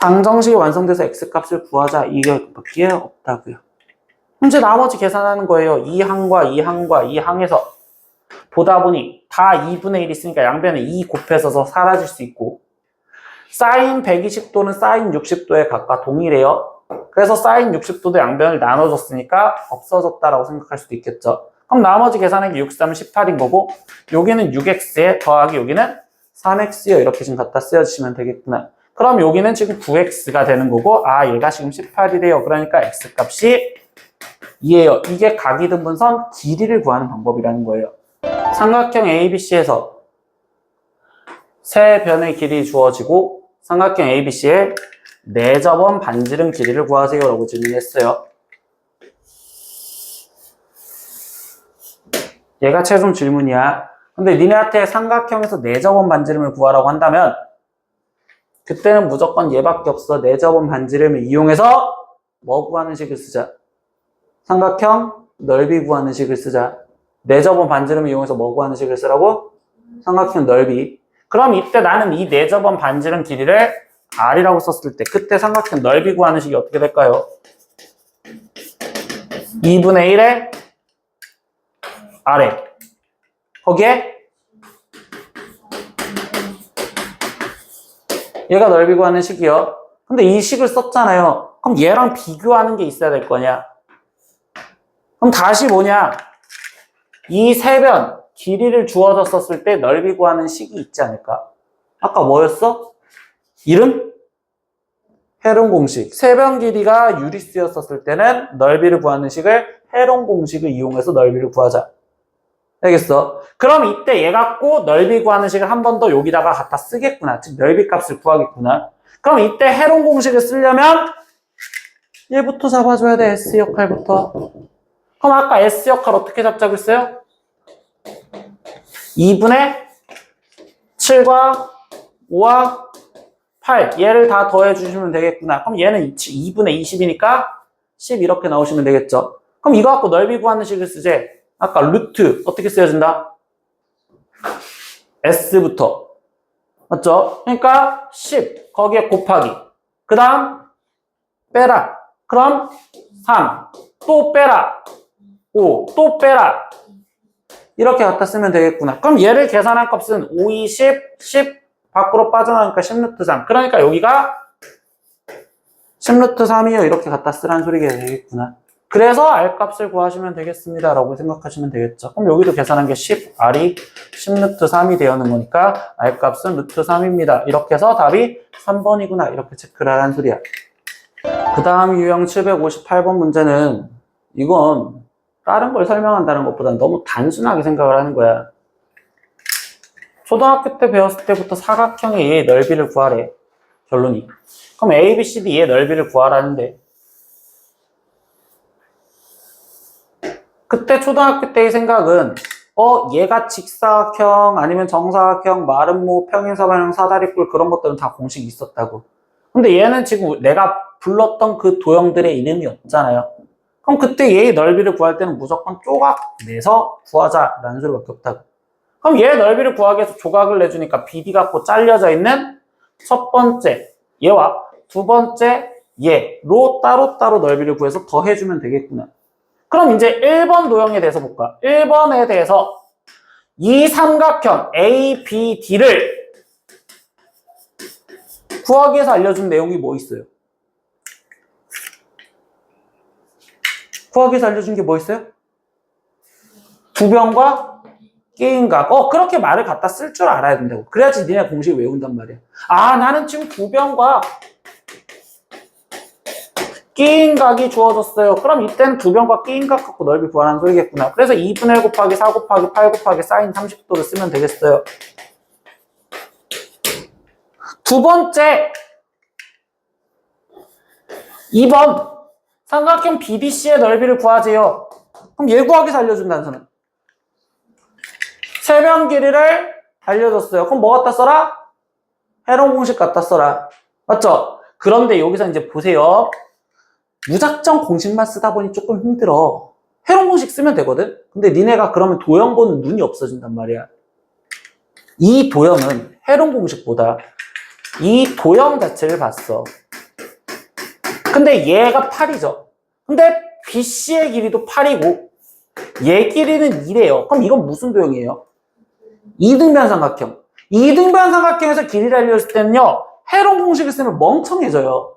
방정식이 완성돼서 X값을 구하자. 이게 밖에 없다고요. 이제 나머지 계산하는 거예요. 이 항과 이 항과 이 항에서 보다 보니 다 2분의 1 있으니까 양변에 2 곱해서 사라질 수 있고 사인 120도는 사인 60도에 각각 동일해요. 그래서 사인 60도도 양변을 나눠줬으니까 없어졌다라고 생각할 수도 있겠죠. 그럼 나머지 계산하기 6, 3, 18인 거고 여기는 6x에 더하기 여기는 3x요. 이렇게 지금 갖다 쓰여주시면 되겠구나. 그럼 여기는 지금 9x가 되는 거고 아 얘가 지금 18이래요. 그러니까 x값이 2예요. 이게 각이등분선 길이를 구하는 방법이라는 거예요. 삼각형 ABC에서 세 변의 길이 주어지고 삼각형 ABC의 네 접원 반지름 길이를 구하세요 라고 질문했어요. 얘가 최종 질문이야. 근데 니네한테 삼각형에서 네 접원 반지름을 구하라고 한다면 그때는 무조건 얘밖에 없어. 네 접원 반지름을 이용해서 뭐 구하는 식을 쓰자. 삼각형 넓이 구하는 식을 쓰자. 네 접원 반지름을 이용해서 뭐 구하는 식을 쓰라고? 삼각형 넓이. 그럼 이때 나는 이 네 접원 반지름 길이를 R이라고 썼을 때 그때 삼각형 넓이 구하는 식이 어떻게 될까요? 2분의 1에 아래 거기에 얘가 넓이 구하는 식이요. 근데 이 식을 썼잖아요. 그럼 얘랑 비교하는 게 있어야 될 거냐? 그럼 다시 뭐냐? 이 세 변 길이를 주어졌었을 때 넓이 구하는 식이 있지 않을까? 아까 뭐였어? 이름? 헤론 공식. 세 변 길이가 유리수였었을 때는 넓이를 구하는 식을 헤론 공식을 이용해서 넓이를 구하자. 알겠어? 그럼 이때 얘 갖고 넓이 구하는 식을 한 번 더 여기다가 갖다 쓰겠구나. 즉 넓이 값을 구하겠구나. 그럼 이때 헤론 공식을 쓰려면 얘부터 잡아줘야 돼. S 역할부터. 그럼 아까 S 역할 어떻게 잡자고 했어요? 2분의 7과 5와 8 얘를 다 더해주시면 되겠구나. 그럼 얘는 2분의 20이니까 10 이렇게 나오시면 되겠죠. 그럼 이거 갖고 넓이 구하는 식을 쓰지. 아까 루트 어떻게 쓰여진다? S부터 맞죠? 그러니까 10 거기에 곱하기 그 다음 빼라. 그럼 3 또 빼라 5 또 빼라 이렇게 갖다 쓰면 되겠구나. 그럼 얘를 계산한 값은 5, 2, 10 밖으로 빠져나가니까 10루트 3. 그러니까 여기가 10루트 3이요. 이렇게 갖다 쓰라는 소리가 되겠구나. 그래서 R값을 구하시면 되겠습니다. 라고 생각하시면 되겠죠. 그럼 여기도 계산한 게 10, R이 10루트 3이 되어는 거니까 R값은 루트 3입니다. 이렇게 해서 답이 3번이구나. 이렇게 체크를 하라는 소리야. 그 다음 유형 758번 문제는 이건 다른 걸 설명한다는 것보다는 너무 단순하게 생각을 하는 거야. 초등학교 때 배웠을 때부터 사각형의 얘의 넓이를 구하래. 결론이. 그럼 A, B, C, D 얘의 넓이를 구하라는데 그때 초등학교 때의 생각은 얘가 직사각형 아니면 정사각형 마름모 평행사변형 사다리꼴 그런 것들은 다 공식이 있었다고. 근데 얘는 지금 내가 불렀던 그 도형들의 이름이 없잖아요. 그럼 그때 얘의 넓이를 구할 때는 무조건 조각 내서 구하자라는 소리밖에 없다고. 그럼 얘의 넓이를 구하기 위해서 조각을 내주니까 BD 갖고 잘려져 있는 첫 번째 얘와 두 번째 얘로 따로따로 넓이를 구해서 더해주면 되겠구나. 그럼 이제 1번 도형에 대해서 볼까? 1번에 대해서 이 삼각형 ABD를 구하기 위해서 알려준 내용이 뭐 있어요? 구하기 위해서 알려준 게 뭐 있어요? 두변과 끼인각. 그렇게 말을 갖다 쓸 줄 알아야 된다고. 그래야지 니네 공식 외운단 말이야. 아, 나는 지금 두변과 끼인각이 주어졌어요. 그럼 이때는 두변과 끼인각 갖고 넓이 구하라는 소리겠구나. 그래서 2분의 1 곱하기 4 곱하기 8 곱하기 사인 30도를 쓰면 되겠어요. 두 번째 2번 삼각형 BDC의 넓이를 구하세요. 그럼 얘 구하기 위해서 알려준 단서는 세변 길이를 알려줬어요. 그럼 뭐 갖다 써라? 헤론 공식 갖다 써라. 맞죠? 그런데 여기서 이제 보세요. 무작정 공식만 쓰다 보니 조금 힘들어. 헤론 공식 쓰면 되거든? 근데 니네가 그러면 도형 보는 눈이 없어진단 말이야. 이 도형은 헤론 공식보다 이 도형 자체를 봤어. 근데 얘가 8이죠. 근데 BC의 길이도 8이고 얘 길이는 2래요. 그럼 이건 무슨 도형이에요? 이등변 삼각형. 이등변 삼각형에서 길이를 알려줄 때는요. 헤론 공식을 쓰면 멍청해져요.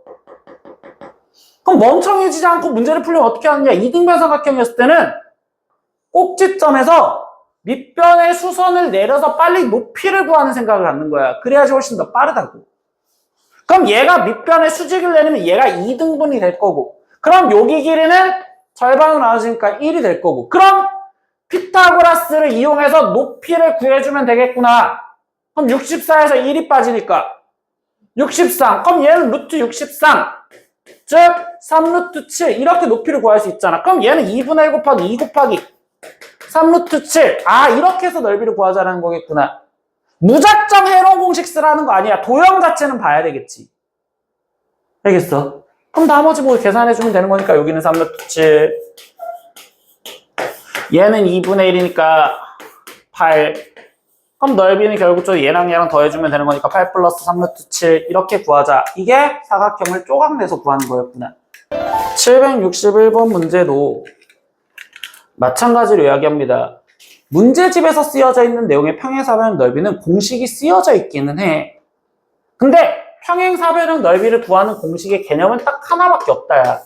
그럼 멍청해지지 않고 문제를 풀려면 어떻게 하느냐? 이등변 삼각형이었을 때는 꼭지점에서 밑변의 수선을 내려서 빨리 높이를 구하는 생각을 갖는 거야. 그래야지 훨씬 더 빠르다고. 그럼 얘가 밑변의 수직을 내리면 얘가 2등분이 될 거고, 그럼 여기 길이는 절반으로 나눠지니까 1이 될 거고, 그럼 피타고라스를 이용해서 높이를 구해주면 되겠구나. 그럼 64에서 1이 빠지니까 63. 그럼 얘는 루트 63. 즉 3루트 7 이렇게 높이를 구할 수 있잖아. 그럼 얘는 2분의 1 곱하기 2 곱하기 3루트 7. 아, 이렇게 해서 넓이를 구하자는 거겠구나. 무작정 헤론 공식 쓰라는 거 아니야. 도형 자체는 봐야 되겠지. 알겠어? 그럼 나머지 뭐 계산해주면 되는 거니까 여기는 3루트 7. 얘는 2분의 1이니까 8. 그럼 넓이는 결국 얘랑 더해주면 되는 거니까 8 플러스 3루트 7 이렇게 구하자. 이게 사각형을 조각내서 구하는 거였구나. 761번 문제도 마찬가지로 이야기합니다. 문제집에서 쓰여져 있는 내용의 평행사변형 넓이는 공식이 쓰여져 있기는 해. 근데 평행사변형 넓이를 구하는 공식의 개념은 딱 하나밖에 없다.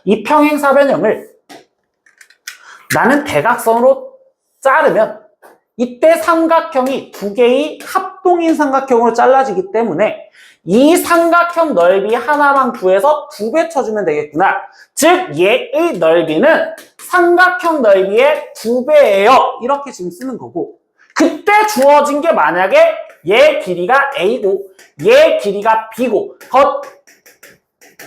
이 평행사변형을 나는 대각선으로 자르면 이때 삼각형이 두 개의 합동인 삼각형으로 잘라지기 때문에 이 삼각형 넓이 하나만 구해서 2배 쳐주면 되겠구나. 즉 얘의 넓이는 삼각형 넓이의 2배예요. 이렇게 지금 쓰는 거고, 그때 주어진 게 만약에 얘 길이가 A고 얘 길이가 B고 더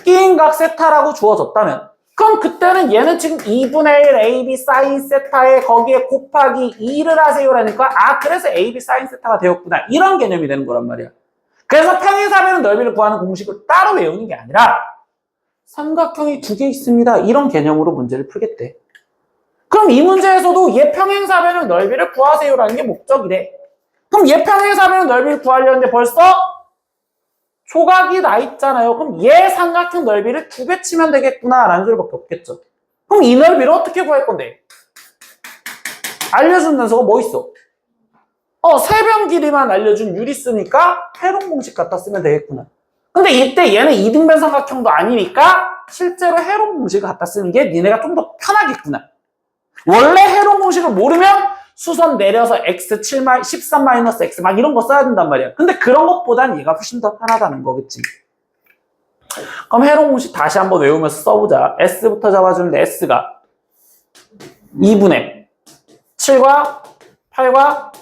끼인각 세타라고 주어졌다면, 그럼 그때는 얘는 지금 2분의 1 AB 사인 세타에 거기에 곱하기 2를 하세요라니까, 아 그래서 AB 사인 세타가 되었구나, 이런 개념이 되는 거란 말이야. 그래서 평행사변형 넓이를 구하는 공식을 따로 외우는 게 아니라 삼각형이 2개 있습니다, 이런 개념으로 문제를 풀겠대. 그럼 이 문제에서도 얘 평행사변형 넓이를 구하세요라는 게 목적이래. 그럼 얘 평행사변형 넓이를 구하려는데 벌써 조각이 나 있잖아요. 그럼 얘 삼각형 넓이를 2배 치면 되겠구나 라는 소리밖에 없겠죠. 그럼 이 넓이를 어떻게 구할 건데? 알려준 단서가 뭐 있어? 세변 길이만 알려준 유리수니까 헤론 공식 갖다 쓰면 되겠구나. 근데 이때 얘는 이등변 삼각형도 아니니까 실제로 헤론 공식을 갖다 쓰는 게 니네가 좀 더 편하겠구나. 원래 헤론 공식을 모르면 수선 내려서 x 13-x 막 이런 거 써야 된단 말이야. 근데 그런 것보단 얘가 훨씬 더 편하다는 거겠지. 그럼 헤론 공식 다시 한번 외우면서 써보자. s부터 잡아주는데 s가 2분의 7과 8과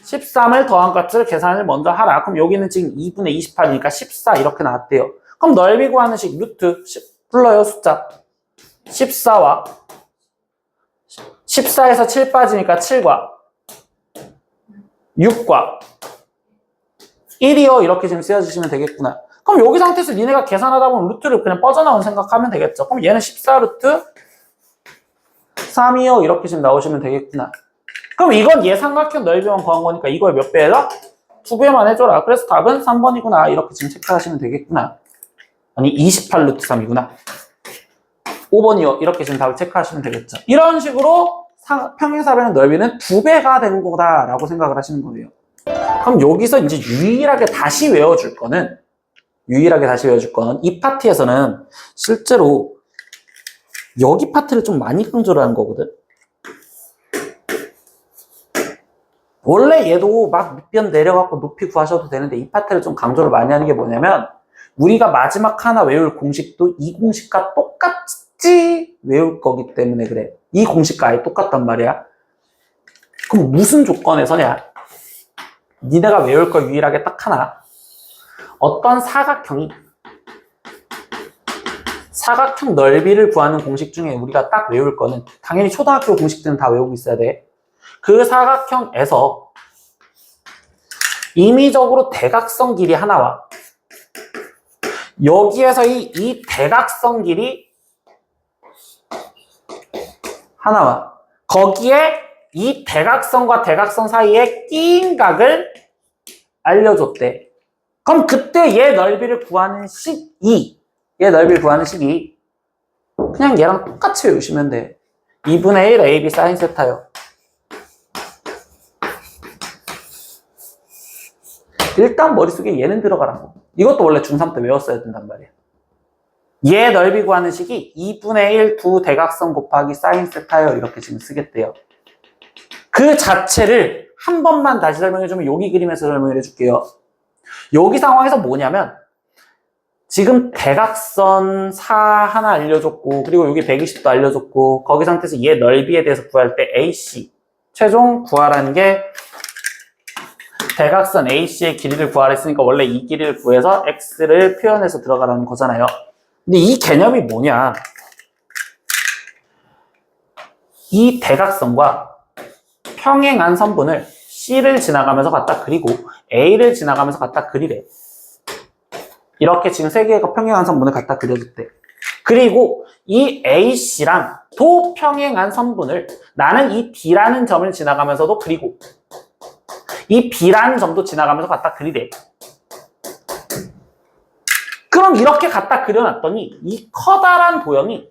13을 더한 값을 계산을 먼저 하라. 그럼 여기는 지금 2분의 28이니까 14 이렇게 나왔대요. 그럼 넓이 구하는 식 루트 불러요 숫자 14와 14에서 7 빠지니까 7과 6과 1이요 이렇게 지금 쓰여주시면 되겠구나. 그럼 여기 상태에서 니네가 계산하다 보면 루트를 그냥 뻗어나온 생각하면 되겠죠. 그럼 얘는 14 루트 3이요 이렇게 지금 나오시면 되겠구나. 그럼 이건 얘 삼각형 넓이만 구한 거니까 이걸 몇 배해라? 2배만 해줘라. 그래서 답은 3번이구나 이렇게 지금 체크하시면 되겠구나. 아니 28 루트 3이구나. 5번이요 이렇게 지금 답을 체크하시면 되겠죠. 이런 식으로 평행사변의 넓이는 2배가 되는 거다라고 생각을 하시는 거예요. 그럼 여기서 이제 유일하게 다시 외워줄 거는 이 파트에서는 실제로 여기 파트를 좀 많이 강조를 하는 거거든. 원래 얘도 막 밑변 내려갖고 높이 구하셔도 되는데 이 파트를 좀 강조를 많이 하는 게 뭐냐면 우리가 마지막 하나 외울 공식도 이 공식과 똑같이 외울 거기 때문에 그래. 이 공식과 아예 똑같단 말이야. 그럼 무슨 조건에서냐? 니네가 외울 거 유일하게 딱 하나. 어떤 사각형 넓이를 구하는 공식 중에 우리가 딱 외울 거는 당연히 초등학교 공식들은 다 외우고 있어야 돼. 그 사각형에서 임의적으로 대각선 길이 하나와 여기에서 이 대각선 길이 하나와 거기에 이 대각선과 대각선 사이에 끼인 각을 알려줬대. 그럼 그때 얘 넓이를 구하는 식이 그냥 얘랑 똑같이 외우시면 돼. 2분의 1 AB 사인 세타요. 일단 머릿속에 얘는 들어가라고. 이것도 원래 중3 때 외웠어야 된단 말이야. 얘 넓이 구하는 식이 2분의 1 두 대각선 곱하기 사인 세타요. 이렇게 지금 쓰겠대요. 그 자체를 한 번만 다시 설명해주면 여기 그림에서 설명을 해줄게요. 여기 상황에서 뭐냐면 지금 대각선 사 하나 알려줬고 그리고 여기 120도 알려줬고 거기 상태에서 얘 넓이에 대해서 구할 때 AC 최종 구하라는 게 대각선 AC의 길이를 구하라 했으니까 원래 이 길이를 구해서 X를 표현해서 들어가라는 거잖아요. 근데 이 개념이 뭐냐? 이 대각선과 평행한 선분을 C를 지나가면서 갖다 그리고 A를 지나가면서 갖다 그리래. 이렇게 지금 세 개가 평행한 선분을 갖다 그려줬대. 그리고 이 AC랑 도평행한 선분을 나는 이 D라는 점을 지나가면서도 그리고 이 B라는 점도 지나가면서 갖다 그리래. 그럼 이렇게 갖다 그려놨더니 이 커다란 도형이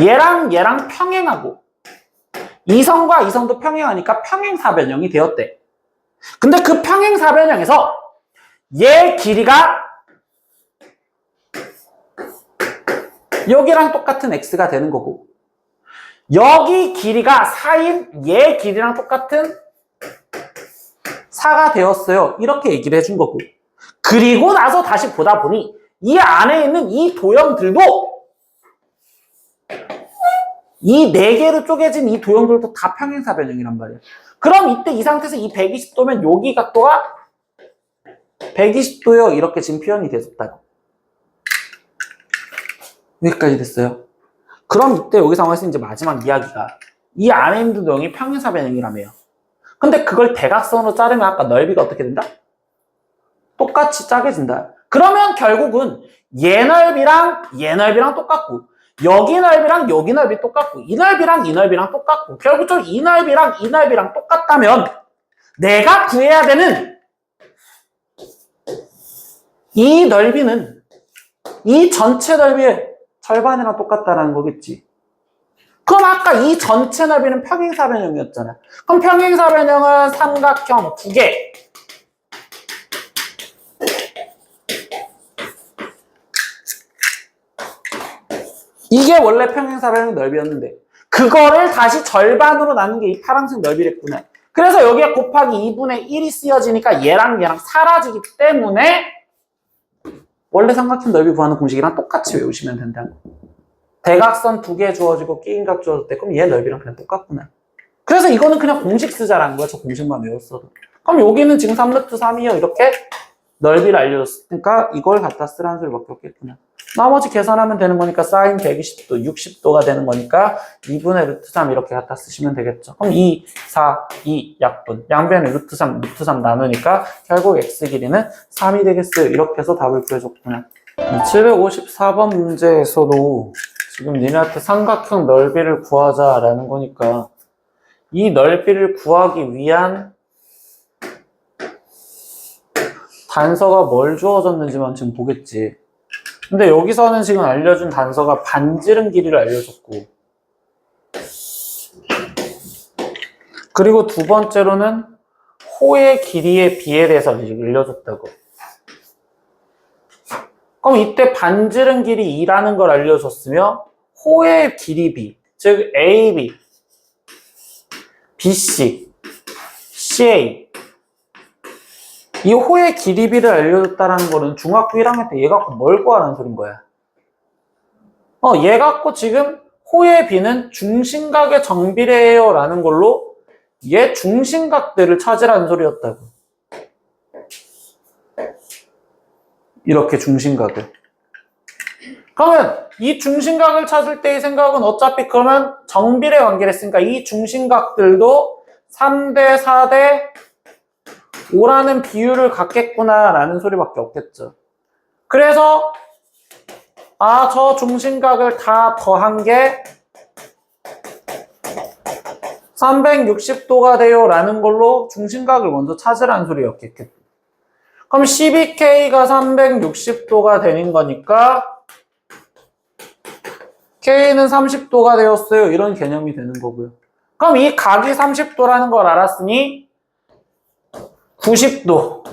얘랑 평행하고 이 선과 이 선도 평행하니까 평행사변형이 되었대. 근데 그 평행사변형에서 얘 길이가 여기랑 똑같은 X가 되는 거고 여기 길이가 4인 얘 길이랑 똑같은 4가 되었어요. 이렇게 얘기를 해준 거고 그리고 나서 다시 보다 보니 이 안에 있는 이 도형들도 이 4개로 쪼개진 이 도형들도 다 평행사변형이란 말이야. 그럼 이때 이 상태에서 이 120도면 여기 각도가 120도요. 이렇게 지금 표현이 됐었다고. 여기까지 됐어요. 그럼 이때 여기 상황에서 이제 마지막 이야기가 이 안에 있는 도형이 평행사변형이라며요. 근데 그걸 대각선으로 자르면 아까 넓이가 어떻게 된다? 똑같이 짜게진다. 그러면 결국은 얘 넓이랑 똑같고 여기 넓이랑 여기 넓이 똑같고 이 넓이랑 이 넓이랑 똑같고 결국적으로 이 넓이랑 똑같다면 내가 구해야 되는 이 넓이는 이 전체 넓이의 절반이랑 똑같다라는 거겠지. 그럼 아까 이 전체 넓이는 평행사변형이었잖아. 그럼 평행사변형은 삼각형 2개. 이게 원래 평행사변형 넓이였는데 그거를 다시 절반으로 나눈 게 이 파란색 넓이랬구나. 그래서 여기에 곱하기 2분의 1이 쓰여지니까 얘랑 사라지기 때문에 원래 삼각형 넓이 구하는 공식이랑 똑같이 외우시면 된다고. 대각선 2개 주어지고 끼인각 주어졌대. 그럼 얘 넓이랑 그냥 똑같구나. 그래서 이거는 그냥 공식 쓰자라는 거야. 저 공식만 외웠어도. 그럼 여기는 지금 3루트 3이요. 이렇게 넓이를 알려줬으니까 이걸 갖다 쓰라는 소리밖에 없겠구나. 나머지 계산하면 되는 거니까 사인 120도, 60도가 되는 거니까 2분의 루트 3 이렇게 갖다 쓰시면 되겠죠. 그럼 2, 4, 2 약분. 양변에 루트 3 나누니까 결국 x 길이는 3이 되겠어요. 이렇게 해서 답을 구해줬구나. 754번 문제에서도 지금 니네한테 삼각형 넓이를 구하자라는 거니까 이 넓이를 구하기 위한 단서가 뭘 주어졌는지만 지금 보겠지. 근데 여기서는 지금 알려준 단서가 반지름 길이를 알려줬고, 그리고 두 번째로는 호의 길이의 비에 대해서 알려줬다고. 그럼 이때 반지름 길이 2라는 걸 알려줬으며 호의 길이 B, 즉 AB, BC, CA 이 호의 길이 B를 알려줬다는 거는 중학교 1학년 때 얘 갖고 뭘 구하라는 소린 거야. 얘 갖고 지금 호의 B는 중심각의 정비례해요 라는 걸로 얘 중심각들을 찾으라는 소리였다고. 이렇게 중심각을. 그러면 이 중심각을 찾을 때의 생각은 어차피 그러면 정비례 관계를 했으니까 이 중심각들도 3대 4대 5라는 비율을 갖겠구나 라는 소리밖에 없겠죠. 그래서 저 중심각을 다 더한 게 360도가 돼요 라는 걸로 중심각을 먼저 찾으라는 소리였겠죠. 그럼 12K가 360도가 되는 거니까 K는 30도가 되었어요. 이런 개념이 되는 거고요. 그럼 이 각이 30도라는 걸 알았으니 90도,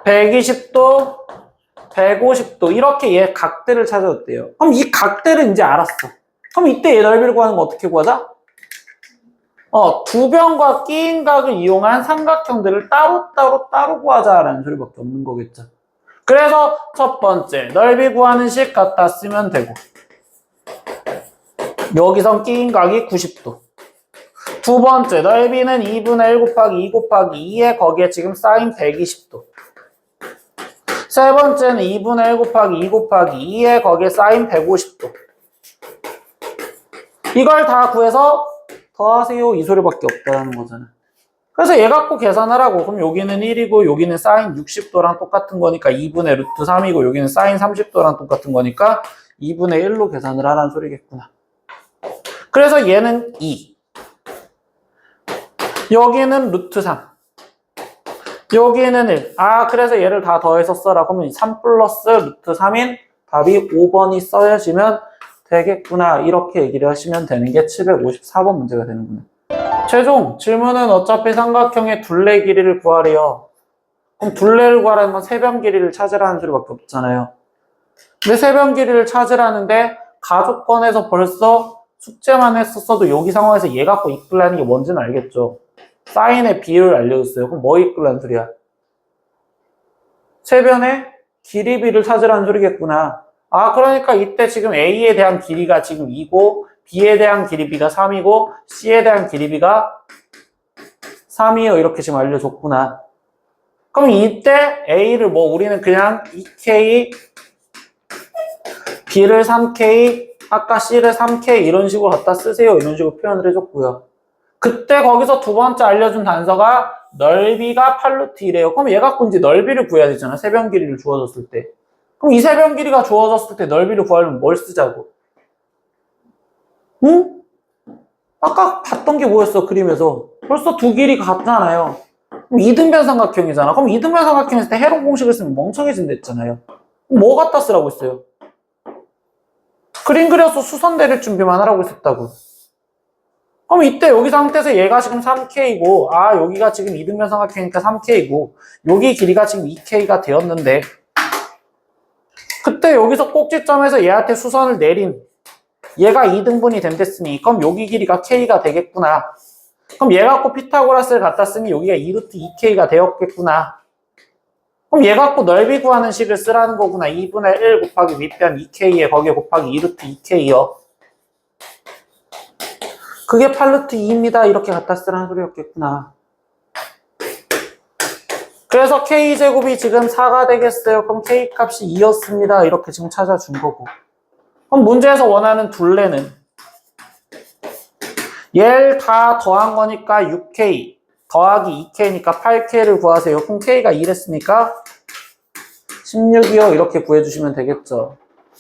120도, 150도 이렇게 얘 각들을 찾아줬대요. 그럼 이 각들은 이제 알았어. 그럼 이때 얘 넓이를 구하는 거 어떻게 구하자? 두 변과 끼인 각을 이용한 삼각형들을 따로 구하자라는 소리밖에 없는 거겠죠. 그래서 첫 번째 넓이 구하는 식 갖다 쓰면 되고 여기선 끼인 각이 90도. 두 번째 넓이는 2분의 1 곱하기 2 곱하기 2에 거기에 지금 사인 120도. 세 번째는 2분의 1 곱하기 2 곱하기 2에 거기에 사인 150도. 이걸 다 구해서 더하세요 이 소리밖에 없다는 거잖아. 그래서 얘 갖고 계산하라고. 그럼 여기는 1이고 여기는 사인 60도랑 똑같은 거니까 2분의 루트 3이고 여기는 사인 30도랑 똑같은 거니까 2분의 1로 계산을 하라는 소리겠구나. 그래서 얘는 2. 여기는 루트 3. 여기는 1. 그래서 얘를 다 더해서 써라. 그러면 3 플러스 루트 3인 답이 5번이 써야지면 되겠구나. 이렇게 얘기를 하시면 되는 게 754번 문제가 되는구나. 최종 질문은 어차피 삼각형의 둘레 길이를 구하래요. 그럼 둘레를 구하라는 건 세변 길이를 찾으라는 소리밖에 없잖아요. 근데 세변 길이를 찾으라는데 가족권에서 벌써 숙제만 했었어도 여기 상황에서 얘 갖고 이끌라는 게 뭔지는 알겠죠. 사인의 비율을 알려줬어요. 그럼 뭐 이끌라는 소리야? 세변의 길이 비를 찾으라는 소리겠구나. 그러니까 이때 지금 A에 대한 길이가 지금 2고 B에 대한 길이 B가 3이고 C에 대한 길이 B가 3이에요. 이렇게 지금 알려줬구나. 그럼 이때 A를 우리는 그냥 2K, B를 3K, 아까 C를 3K 이런 식으로 갖다 쓰세요. 이런 식으로 표현을 해줬고요. 그때 거기서 두 번째 알려준 단서가 넓이가 8루트 1이에요. 그럼 얘 갖고 이제 넓이를 구해야 되잖아. 세변 길이를 주어졌을 때. 그럼 이 세변 길이가 주어졌을 때 넓이를 구하려면 뭘 쓰자고? 응? 아까 봤던 게 뭐였어, 그림에서? 벌써 두 길이가 같잖아요. 그럼 이등변 삼각형이잖아. 그럼 이등변 삼각형에서 때 해로 공식을 쓰면 멍청해진댔잖아요. 뭐 갖다 쓰라고 했어요? 그림 그려서 수선 내릴 준비만 하라고 했었다고. 그럼 이때 여기 상태에서 얘가 지금 3K고, 여기가 지금 이등변 삼각형이니까 3K고, 여기 길이가 지금 2K가 되었는데, 그때 여기서 꼭지점에서 얘한테 수선을 내린 얘가 2등분이 된댔으니 그럼 여기 길이가 K가 되겠구나. 그럼 얘 갖고 피타고라스를 갖다 쓰니 여기가 2루트 2K가 되었겠구나. 그럼 얘 갖고 넓이 구하는 식을 쓰라는 거구나. 2분의 1 곱하기 밑변 2K에 거기에 곱하기 2루트 2K요. 그게 8루트 2입니다. 이렇게 갖다 쓰라는 소리였겠구나. 그래서 K제곱이 지금 4가 되겠어요. 그럼 K 값이 2였습니다. 이렇게 지금 찾아준 거고. 그럼 문제에서 원하는 둘레는 얘를 다 더한 거니까 6K 더하기 2K니까 8K를 구하세요. 그럼 K가 2랬으니까 16이요. 이렇게 구해주시면 되겠죠.